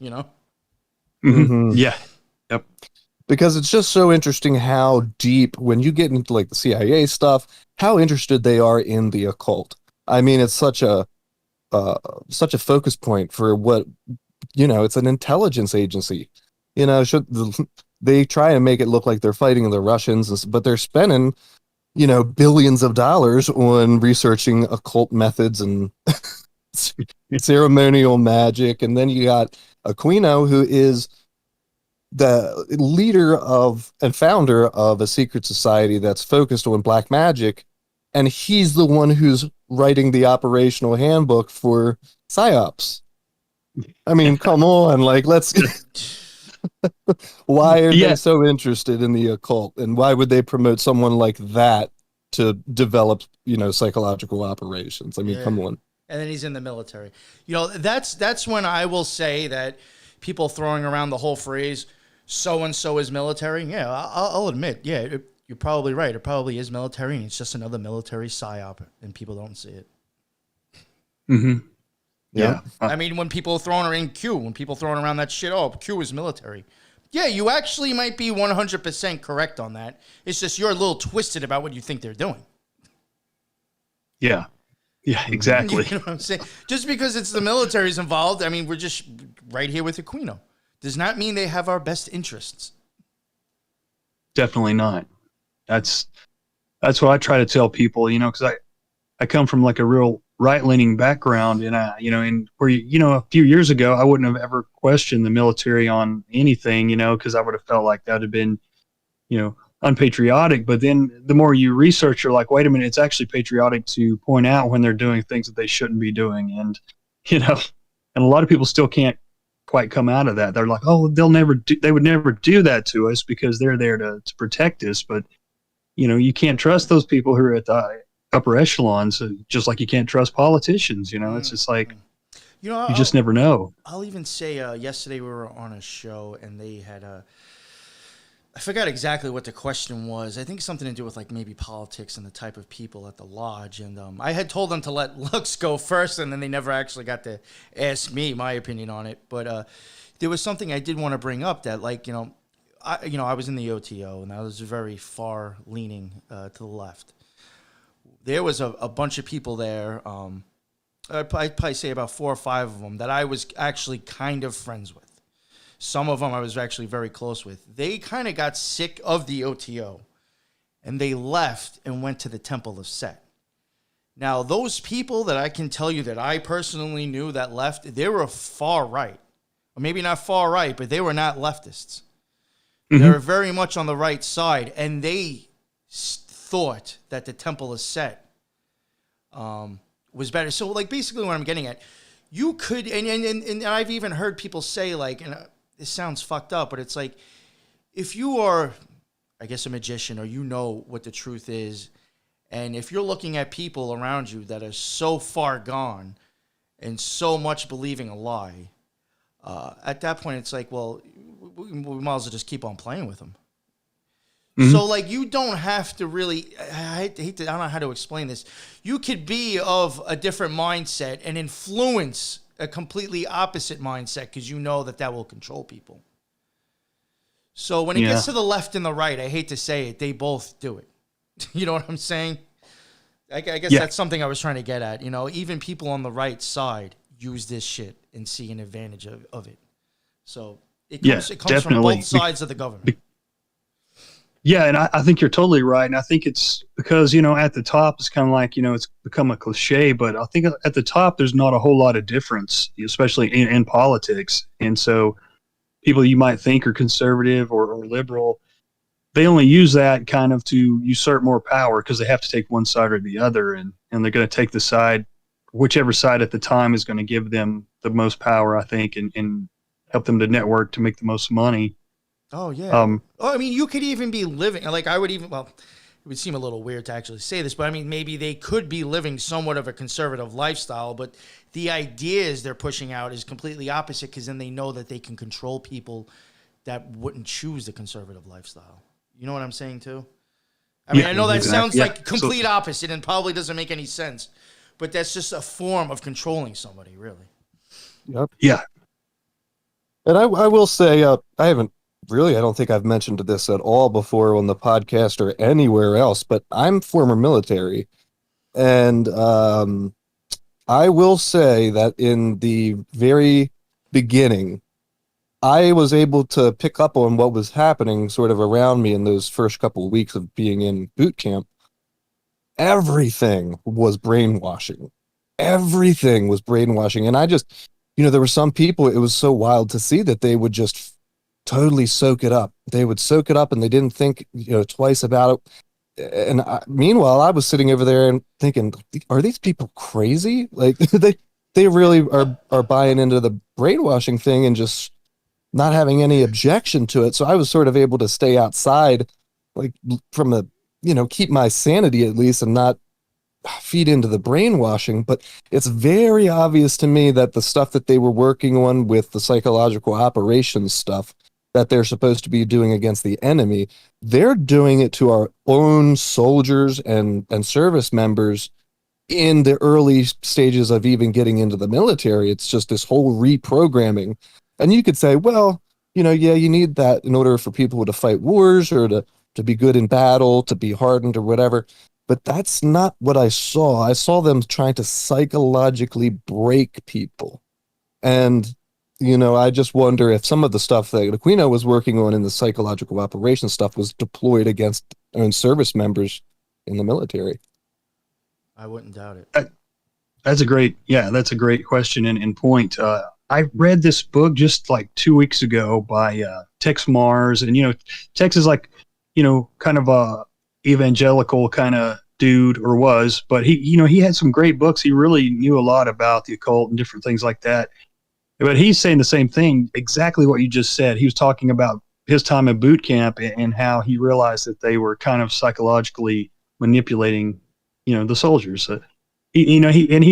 Mhm. Yeah. Yep. Because it's just so interesting how deep, when you get into like the CIA stuff, how interested they are in the occult. I mean, it's such a focus point for what, it's an intelligence agency. They try and make it look like they're fighting the Russians, but they're spending, billions of dollars on researching occult methods and ceremonial magic. And then you got Aquino, who is the leader of and founder of a secret society that's focused on black magic, and he's the one who's writing the operational handbook for psyops. I mean, come on, like let's. Why are they so interested in the occult, and why would they promote someone like that to develop, psychological operations? I mean, come on. And then he's in the military. That's when I will say that people throwing around the whole phrase, so-and-so is military. Yeah, I'll admit, you're probably right. It probably is military, and it's just another military psyop, and people don't see it. Mm-hmm. Yeah. I mean, when people are throwing around that shit, Q is military. Yeah, you actually might be 100% correct on that. It's just you're a little twisted about what you think they're doing. Yeah. Yeah, exactly. You know what I'm saying? Just because it's the military's involved, I mean, we're just right here with Aquino. Does not mean they have our best interests. Definitely not. That's what I try to tell people, because I come from like a real right-leaning background, and and where a few years ago I wouldn't have ever questioned the military on anything, because I would have felt like that would have been, unpatriotic. But then the more you research, you're like, wait a minute, it's actually patriotic to point out when they're doing things that they shouldn't be doing, and and a lot of people still can't quite come out of that. They're like, oh, they would never do that to us because they're there to protect us. But you can't trust those people who are at the upper echelons, just like you can't trust politicians. It's just like you just never know. I'll even say yesterday we were on a show and they had I forgot exactly what the question was. I think something to do with like maybe politics and the type of people at the lodge. And I had told them to let Lux go first, and then they never actually got to ask me my opinion on it. But there was something I did want to bring up that, like, I was in the OTO and I was very far leaning to the left. There was a bunch of people there. I'd probably say about 4 or 5 of them that I was actually kind of friends with. Some of them I was actually very close with. They kind of got sick of the OTO, and they left and went to the Temple of Set. Now, those people that I can tell you that I personally knew that left, they were far right. Or maybe not far right, but they were not leftists. Mm-hmm. They were very much on the right side, and they thought that the Temple of Set was better. So, like, basically what I'm getting at, you could, and I've even heard people say, like, and this sounds fucked up, but it's like, if you are, I guess, a magician, or you know what the truth is, and if you're looking at people around you that are so far gone and so much believing a lie, at that point it's like, well, we might as well just keep on playing with them. Mm-hmm. So, like, you don't have to really, I don't know how to explain this. You could be of a different mindset and influence a completely opposite mindset because you know that will control people. So when it gets to the left and the right, I hate to say it, they both do it. You know what I'm saying? I guess that's something I was trying to get at. Even people on the right side use this shit and see an advantage of it. So it comes from both sides of the government. Yeah, and I think you're totally right. And I think it's because, at the top, it's kind of like, it's become a cliche, but I think at the top, there's not a whole lot of difference, especially in politics. And so people you might think are conservative or liberal, they only use that kind of to usurp more power because they have to take one side or the other. And they're going to take the side, whichever side at the time is going to give them the most power, I think, and help them to network to make the most money. Oh yeah. I mean, you could even be living like I would even. Well, it would seem a little weird to actually say this, but I mean, maybe they could be living somewhat of a conservative lifestyle, but the ideas they're pushing out is completely opposite because then they know that they can control people that wouldn't choose the conservative lifestyle. You know what I'm saying too? I mean, I know that exactly. sounds like complete opposite and probably doesn't make any sense, but that's just a form of controlling somebody, really. Yep. Yeah. And I will say, I don't think I've mentioned this at all before on the podcast or anywhere else, but I'm former military. And I will say that in the very beginning, I was able to pick up on what was happening sort of around me in those first couple of weeks of being in boot camp. Everything was brainwashing. Everything was brainwashing. And I just, there were some people, it was so wild to see that they would just totally soak it up. They would soak it up and they didn't think, twice about it. And meanwhile, I was sitting over there and thinking, are these people crazy? Like they really are buying into the brainwashing thing and just not having any objection to it. So I was sort of able to stay outside, like from keep my sanity at least and not feed into the brainwashing. But it's very obvious to me that the stuff that they were working on with the psychological operations stuff that they're supposed to be doing against the enemy, they're doing it to our own soldiers and service members in the early stages of even getting into the military. It's just this whole reprogramming. And you could say, well, you need that in order for people to fight wars or to be good in battle, to be hardened or whatever. But that's not what I saw. I saw them trying to psychologically break people. And, I just wonder if some of the stuff that Aquino was working on in the psychological operations stuff was deployed against own service members in the military. I wouldn't doubt it. That's a great question and point. I read this book just like 2 weeks ago by Tex Mars, and Tex is like kind of a evangelical kind of dude, or was, but he had some great books. He really knew a lot about the occult and different things like that. But he's saying the same thing, exactly what you just said. He was talking about his time at boot camp and how he realized that they were kind of psychologically manipulating, the soldiers. He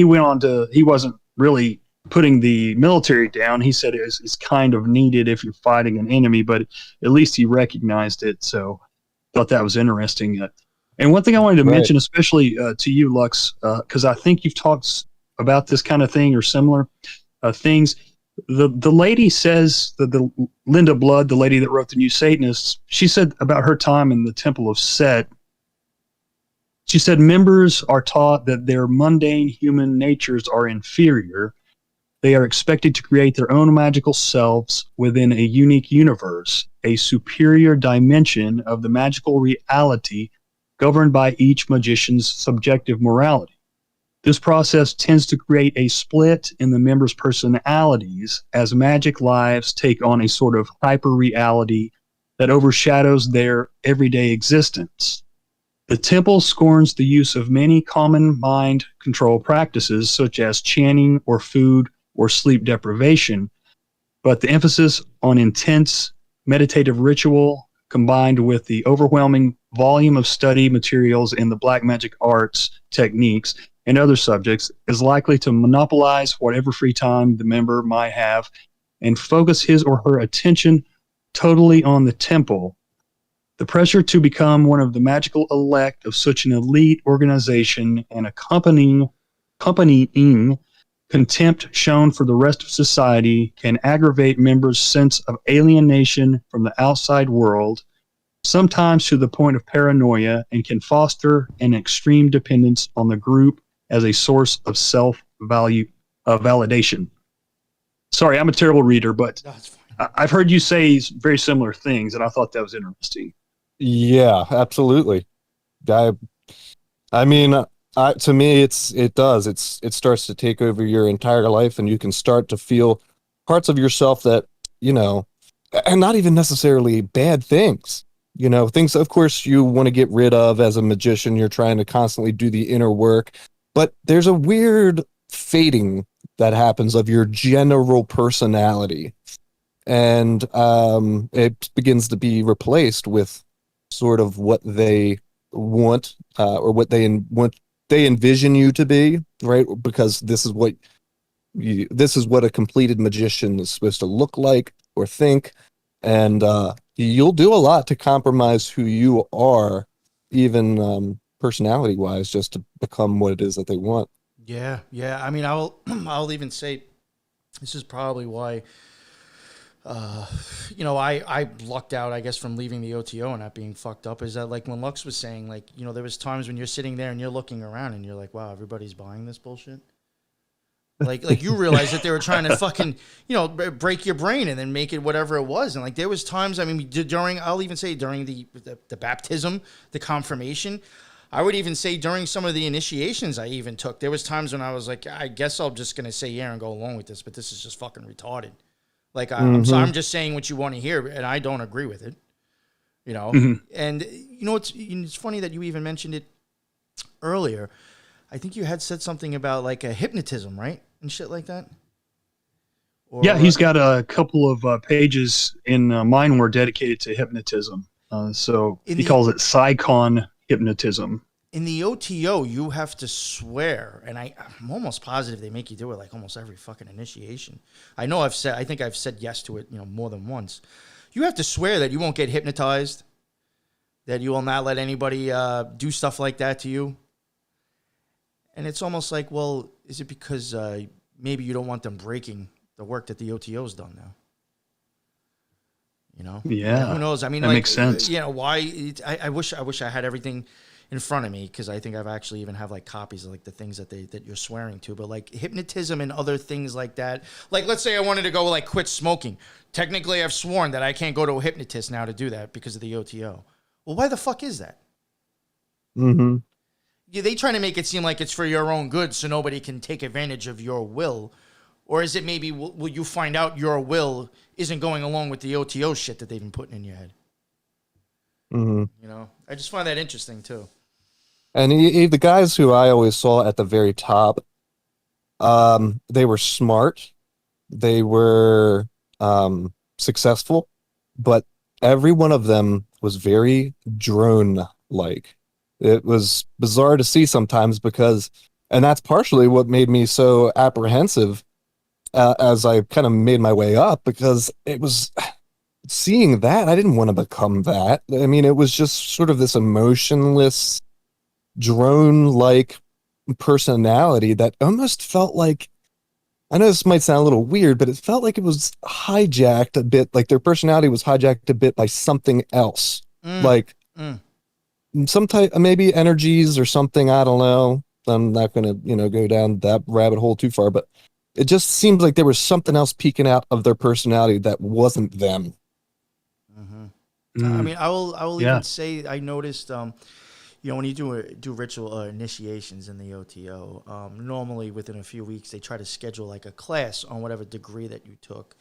went on to, he wasn't really putting the military down. He said it's kind of needed if you're fighting an enemy, but at least he recognized it. So thought that was interesting. And one thing I wanted to mention, especially to you, Lux, because I think you've talked about this kind of thing or similar things. The lady says that the Linda Blood, the lady that wrote The New Satanists, she said about her time in the Temple of Set. She said members are taught that their mundane human natures are inferior. They are expected to create their own magical selves within a unique universe, a superior dimension of the magical reality governed by each magician's subjective morality. This process tends to create a split in the members' personalities as magic lives take on a sort of hyper-reality that overshadows their everyday existence. The temple scorns the use of many common mind control practices such as chanting or food or sleep deprivation, but the emphasis on intense meditative ritual combined with the overwhelming volume of study materials in the black magic arts techniques and other subjects is likely to monopolize whatever free time the member might have and focus his or her attention totally on the temple. The pressure to become one of the magical elect of such an elite organization and accompanying contempt shown for the rest of society can aggravate members' sense of alienation from the outside world, sometimes to the point of paranoia, and can foster an extreme dependence on the group as a source of self-value validation. Sorry, I'm a terrible reader, but I've heard you say very similar things, and I thought that was interesting. Yeah, absolutely. I I mean, to me, it starts to take over your entire life, and you can start to feel parts of yourself that, you know, and not even necessarily bad things. Things, of course, you want to get rid of as a magician. You're trying to constantly do the inner work, but there's a weird fading that happens of your general personality, and it begins to be replaced with sort of what they want, or what they envision you to be, right? Because this is what a completed magician is supposed to look like or think, and you'll do a lot to compromise who you are, even personality wise, just to become what it is that they want. Yeah, yeah. I mean, I'll I'll even say this is probably why. I lucked out, I guess, from leaving the OTO and not being fucked up. Is that like when Lux was saying, like, there was times when you're sitting there and you're looking around and you're like, wow, everybody's buying this bullshit. Like you realize that they were trying to fucking, break your brain and then make it whatever it was. And like there was times, I mean, I'll even say during the baptism, the confirmation, I would even say during some of the initiations I even took, there was times when I was like, I guess I'm just going to say yeah and go along with this, but this is just fucking retarded. Like, I'm just saying what you want to hear, and I don't agree with it, And, it's funny that you even mentioned it earlier. I think you had said something about, like, a hypnotism, right? And shit like that? Yeah, he's got a couple of pages in mine were dedicated to hypnotism. So he calls it Psychon hypnotism. In the OTO, you have to swear, and I'm almost positive they make you do it like almost every fucking initiation. I think I've said yes to it, more than once. You have to swear that you won't get hypnotized, that you will not let anybody do stuff like that to you. And it's almost like, well, is it because maybe you don't want them breaking the work that the OTO's done now? Yeah. Who knows? I mean, that makes sense. Why? I wish I had everything in front of me, because I think I've actually even have like copies of like the things that you're swearing to. But like hypnotism and other things like that, like let's say I wanted to go like quit smoking. Technically, I've sworn that I can't go to a hypnotist now to do that because of the OTO. Well, why the fuck is that? Mm-hmm. Yeah, they trying to make it seem like it's for your own good, so nobody can take advantage of your will. Or is it maybe will you find out your will isn't going along with the OTO shit that they've been putting in your head? Mm-hmm. I just find that interesting too. And the guys who I always saw at the very top, they were smart, they were successful, but every one of them was very drone-like. It was bizarre to see sometimes and that's partially what made me so apprehensive as I kind of made my way up, because it was seeing that I didn't want to become that. I mean, it was just sort of this emotionless drone-like personality that almost felt like, I know this might sound a little weird, but it felt like it was hijacked a bit, like their personality was hijacked a bit by something else. Some type, maybe energies or something, I don't know. I'm not going to, go down that rabbit hole too far, but it just seems like there was something else peeking out of their personality that wasn't them. I mean, I will even say I noticed, when you do ritual initiations in the OTO, normally within a few weeks they try to schedule like a class on whatever degree that you took,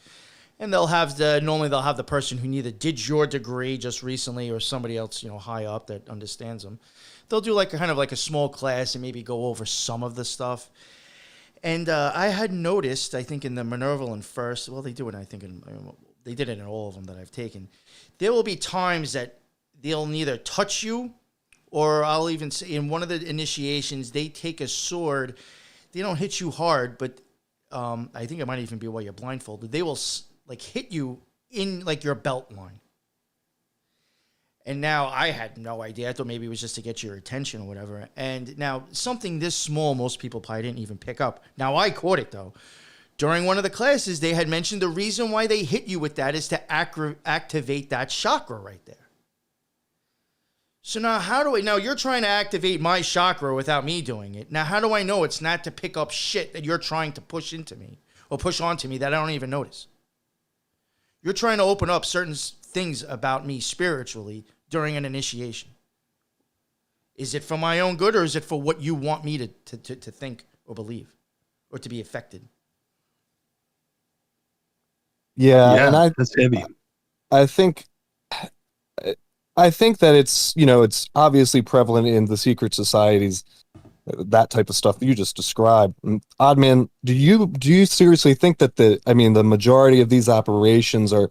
and normally they'll have the person who neither did your degree just recently or somebody else high up that understands them. They'll do like kind of like a small class and maybe go over some of the stuff. And I had noticed, I think in the Minervalan first, well, they do it, I think they did it in all of them that I've taken. There will be times that they'll neither touch you, or I'll even say in one of the initiations, they take a sword. They don't hit you hard, but I think it might even be while you're blindfolded. They will like hit you in like your belt line. And now I had no idea. I thought maybe it was just to get your attention or whatever. And now something this small, most people probably didn't even pick up. Now I caught it though. During one of the classes, they had mentioned the reason why they hit you with that is to activate that chakra right there. So now now you're trying to activate my chakra without me doing it. Now how do I know it's not to pick up shit that you're trying to push into me or push onto me that I don't even notice? You're trying to open up certain things about me spiritually during an initiation? Is it for my own good, or is it for what you want me to think or believe or to be affected? Yeah, and that's heavy. I think that it's, it's obviously prevalent in the secret societies, that type of stuff that you just described. Oddman, do you seriously think that the majority of these operations are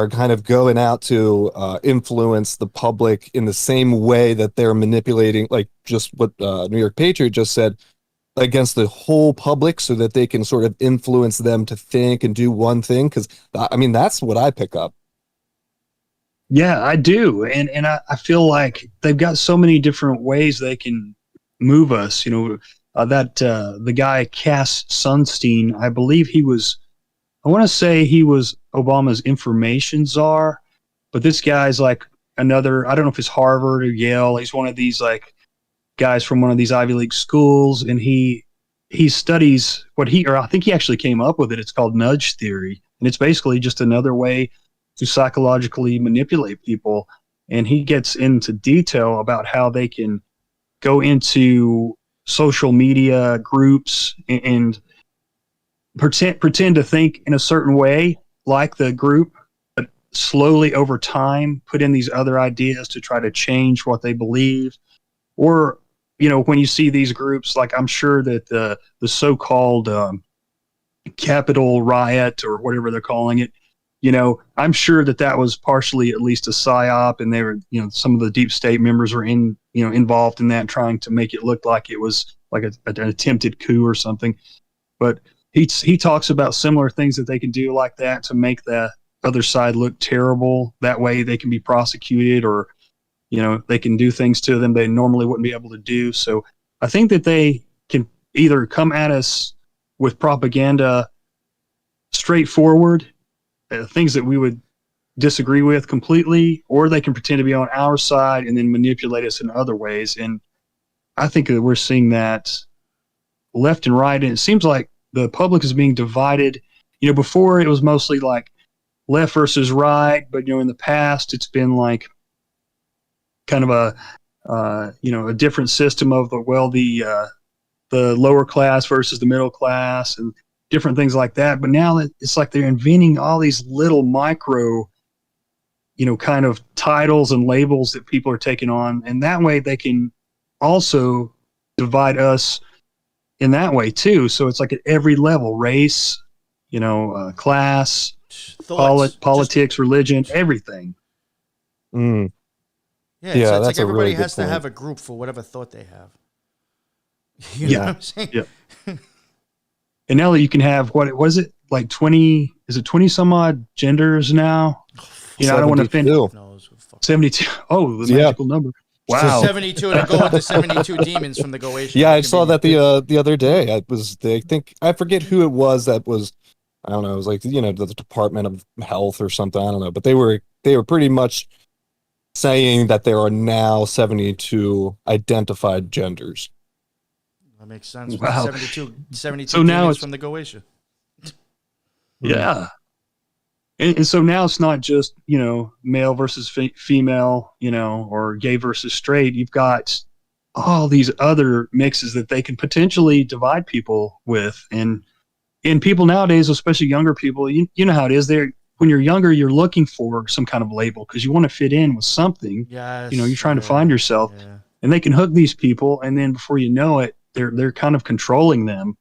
kind of going out to influence the public in the same way that they're manipulating, like just what New York Patriot just said, against the whole public, so that they can sort of influence them to think and do one thing? Because that's what I pick up. Yeah, I do. And I feel like they've got so many different ways they can move us. The guy Cass Sunstein, I believe I want to say he was Obama's information czar, but this guy's like another, I don't know if it's Harvard or Yale. He's one of these like guys from one of these Ivy League schools, and he studies I think he actually came up with it. It's called nudge theory. And it's basically just another way to psychologically manipulate people. And he gets into detail about how they can go into social media groups and pretend to think in a certain way like the group, but slowly over time put in these other ideas to try to change what they believe. Or, when you see these groups, like I'm sure that the so-called Capitol riot or whatever they're calling it, I'm sure that was partially at least a psyop, and they were, some of the deep state members were involved in that, trying to make it look like it was like an attempted coup or something. But he talks about similar things that they can do like that to make the other side look terrible. That way they can be prosecuted, or, they can do things to them they normally wouldn't be able to do. So I think that they can either come at us with propaganda straightforward, things that we would disagree with completely, or they can pretend to be on our side and then manipulate us in other ways. And I think that we're seeing that left and right. And it seems like the public is being divided. Before it was mostly like left versus right, but in the past it's been like kind of a different system of the lower class versus the middle class and different things like that. But now it's like they're inventing all these little micro, kind of titles and labels that people are taking on. And that way they can also divide us in that way too. So it's like at every level, race, class, politics, religion, everything. Mm. Yeah, it's that's like everybody really has to have a group for whatever thought they have. You know what I'm saying? Yeah. And now that you can have, what was it, like 20, is it 20 some odd genders now? I don't want to offend. No, 72. Oh, the magical number. Wow. 72 to go with the 72 demons from the Goetia. Yeah, I saw that the other day. I forget who it was that was, I don't know, it was like, the Department of Health or something, I don't know, but they were pretty much saying that there are now 72 identified genders. That makes sense. Wow. 72 so now demons it's from the Goetia. Yeah. And so now it's not just, male versus female, or gay versus straight. You've got all these other mixes that they can potentially divide people with. And people nowadays, especially younger people, you know how it is. When you're younger, you're looking for some kind of label because you want to fit in with something. Yes, you're trying to find yourself. Yeah. And they can hook these people, and then before you know it, they're kind of controlling them.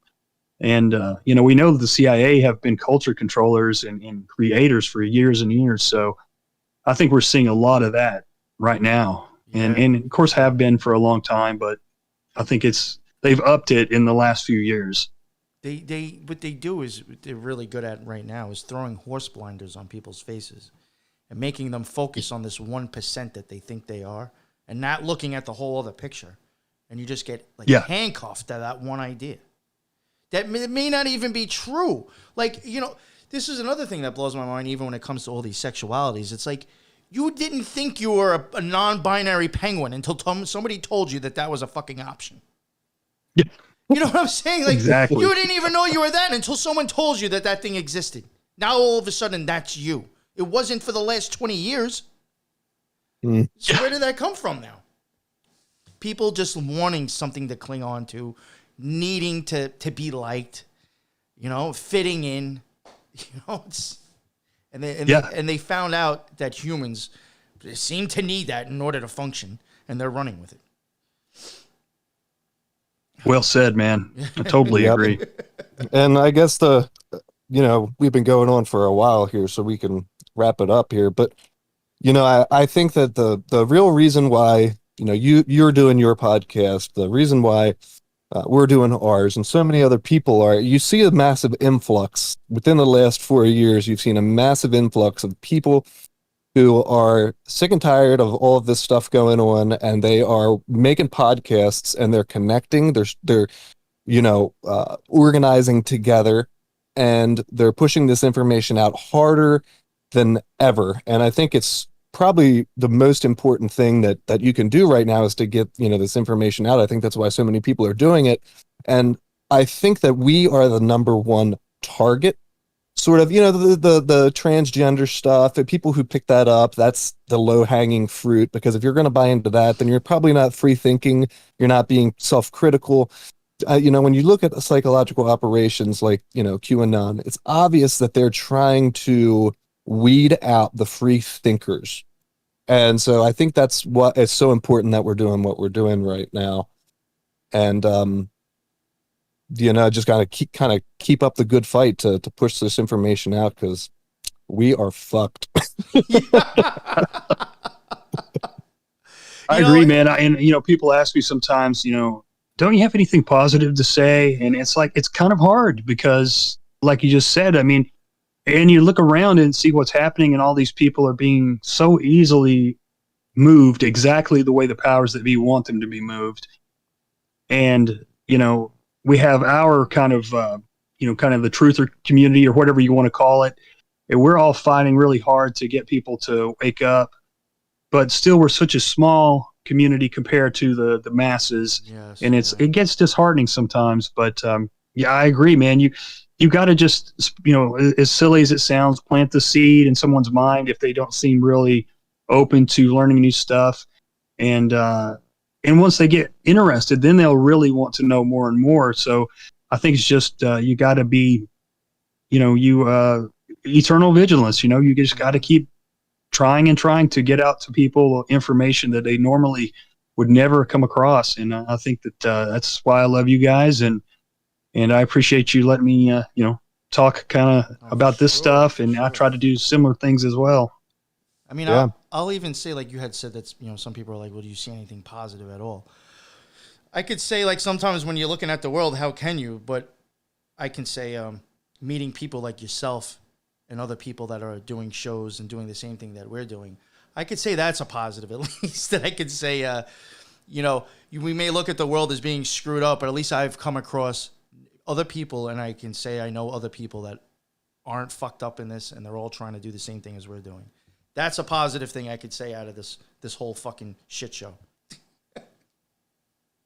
And, we know that the CIA have been culture controllers and creators for years and years. So I think we're seeing a lot of that right now. Yeah. And of course have been for a long time, but I think they've upped it in the last few years. What they do is, what they're really good at right now is throwing horse blinders on people's faces and making them focus on this 1% that they think they are and not looking at the whole other picture. And you just get handcuffed to that one idea. That may not even be true. Like, this is another thing that blows my mind, even when it comes to all these sexualities. It's like, you didn't think you were a non-binary penguin until somebody told you that was a fucking option. Yeah. You know what I'm saying? Like, exactly. You didn't even know you were that until someone told you that thing existed. Now, all of a sudden, that's you. It wasn't for the last 20 years. Mm. So where did that come from now? People just wanting something to cling on to, needing to be liked, fitting in, and they found out that humans seem to need that in order to function, and they're running with it. Well said, man. I totally Yep. agree. And I guess we've been going on for a while here, so we can wrap it up here. But, I think that the real reason why, you're doing your podcast, the reason why we're doing ours, and so many other people are, you see a massive influx within the last 4 years. You've seen a massive influx of people who are sick and tired of all of this stuff going on, and they are making podcasts, and they're connecting. They're organizing together, and they're pushing this information out harder than ever. And I think it's probably the most important thing that you can do right now is to get this information out. I think that's why so many people are doing it, and I think that we are the number one target. Sort of, the transgender stuff, and people who pick that up, that's the low-hanging fruit, because if you're going to buy into that, then you're probably not free thinking, you're not being self-critical. When you look at psychological operations like, QAnon, it's obvious that they're trying to weed out the free thinkers. And so I think that's what it's so important that we're doing what we're doing right now. And, just gotta keep up the good fight to push this information out, because we are fucked. I agree, man. People ask me sometimes, don't you have anything positive to say? And it's like, it's kind of hard because, like you just said, and you look around and see what's happening, and all these people are being so easily moved exactly the way the powers that be want them to be moved. And, we have our kind of the truther community, or whatever you want to call it. And we're all fighting really hard to get people to wake up, but still we're such a small community compared to the masses. Yes, and it gets disheartening sometimes, but I agree, man. You got to just, as silly as it sounds, plant the seed in someone's mind if they don't seem really open to learning new stuff. And once they get interested, then they'll really want to know more and more. So I think it's just, you got to be, eternal vigilance. You just got to keep trying to get out to people information that they normally would never come across. And I think that that's why I love you guys. And I appreciate you letting me, talk kind of about this stuff. And I try to do similar things as well. I'll even say, like you had said, that some people are like, well, do you see anything positive at all? I could say, like, sometimes when you're looking at the world, how can you? But I can say meeting people like yourself and other people that are doing shows and doing the same thing that we're doing, I could say that's a positive, at least. That I could say, we may look at the world as being screwed up, but at least I've come across other people, and I can say I know other people that aren't fucked up in this, and they're all trying to do the same thing as we're doing. That's a positive thing I could say out of this whole fucking shit show.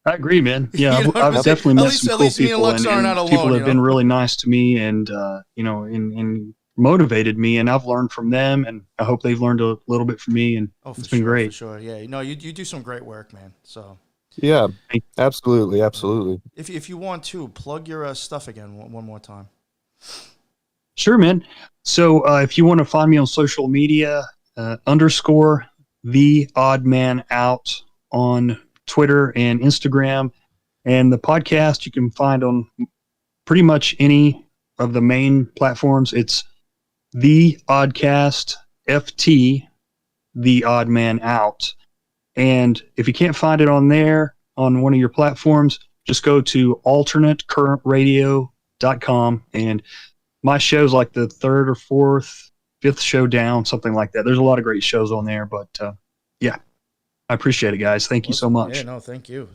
I agree, man. Yeah, I've definitely met some cool people, and people have been really nice to me, and and motivated me, and I've learned from them, and I hope they've learned a little bit from me, and it's been great. For sure, yeah. No, you do some great work, man. So yeah, absolutely. If you want to plug your stuff again one more time. Sure, man. So if you want to find me on social media, _ the Oddman out on Twitter and Instagram, and the podcast you can find on pretty much any of the main platforms. It's the Oddcast FT, the Oddman out. And if you can't find it on there, on one of your platforms, just go to alternatecurrentradio.com, and my show's like the third or fourth, fifth show down, something like that. There's a lot of great shows on there, but yeah, I appreciate it, guys. Thank you so much. Yeah, no, thank you.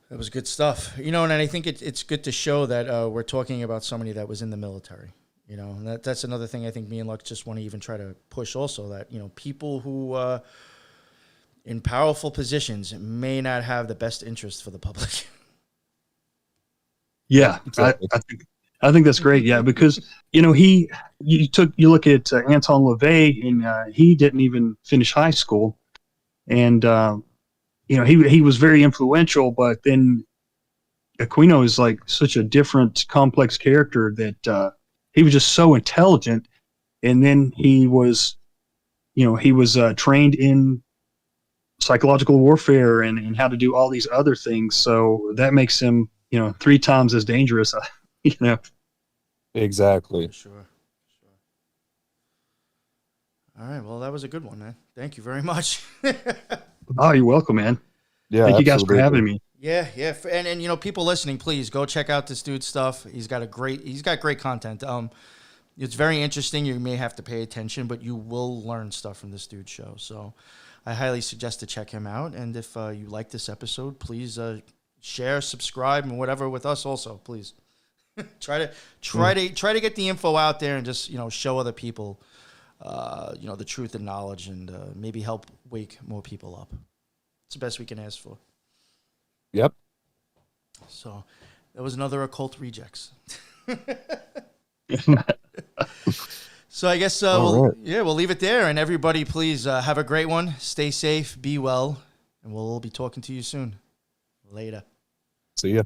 That was good stuff. And I think it's good to show that we're talking about somebody that was in the military. And that's another thing I think me and Luck just want to even try to push also, that, people who in powerful positions may not have the best interest for the public. Yeah, exactly. I think that's great. Yeah, because you look at Anton LaVey, and he didn't even finish high school, and he was very influential. But then Aquino is like such a different, complex character that he was just so intelligent, and then he was trained in psychological warfare and how to do all these other things. So that makes him, 3 times as dangerous. Exactly. For sure. All right. Well, that was a good one, man. Thank you very much. Oh, you're welcome, man. Yeah, Thank you guys for absolutely. having me. Yeah. And people listening, please go check out this dude's stuff. He's got great content. It's very interesting. You may have to pay attention, but you will learn stuff from this dude's show. So I highly suggest to check him out. And if you like this episode, please share, subscribe, and whatever with us also, please. try to get the info out there and just, show other people, the truth and knowledge, and maybe help wake more people up. It's the best we can ask for. Yep. So that was another Occult Rejects. So I guess we'll leave it there. And everybody, please have a great one. Stay safe, be well, and we'll be talking to you soon. Later. See ya.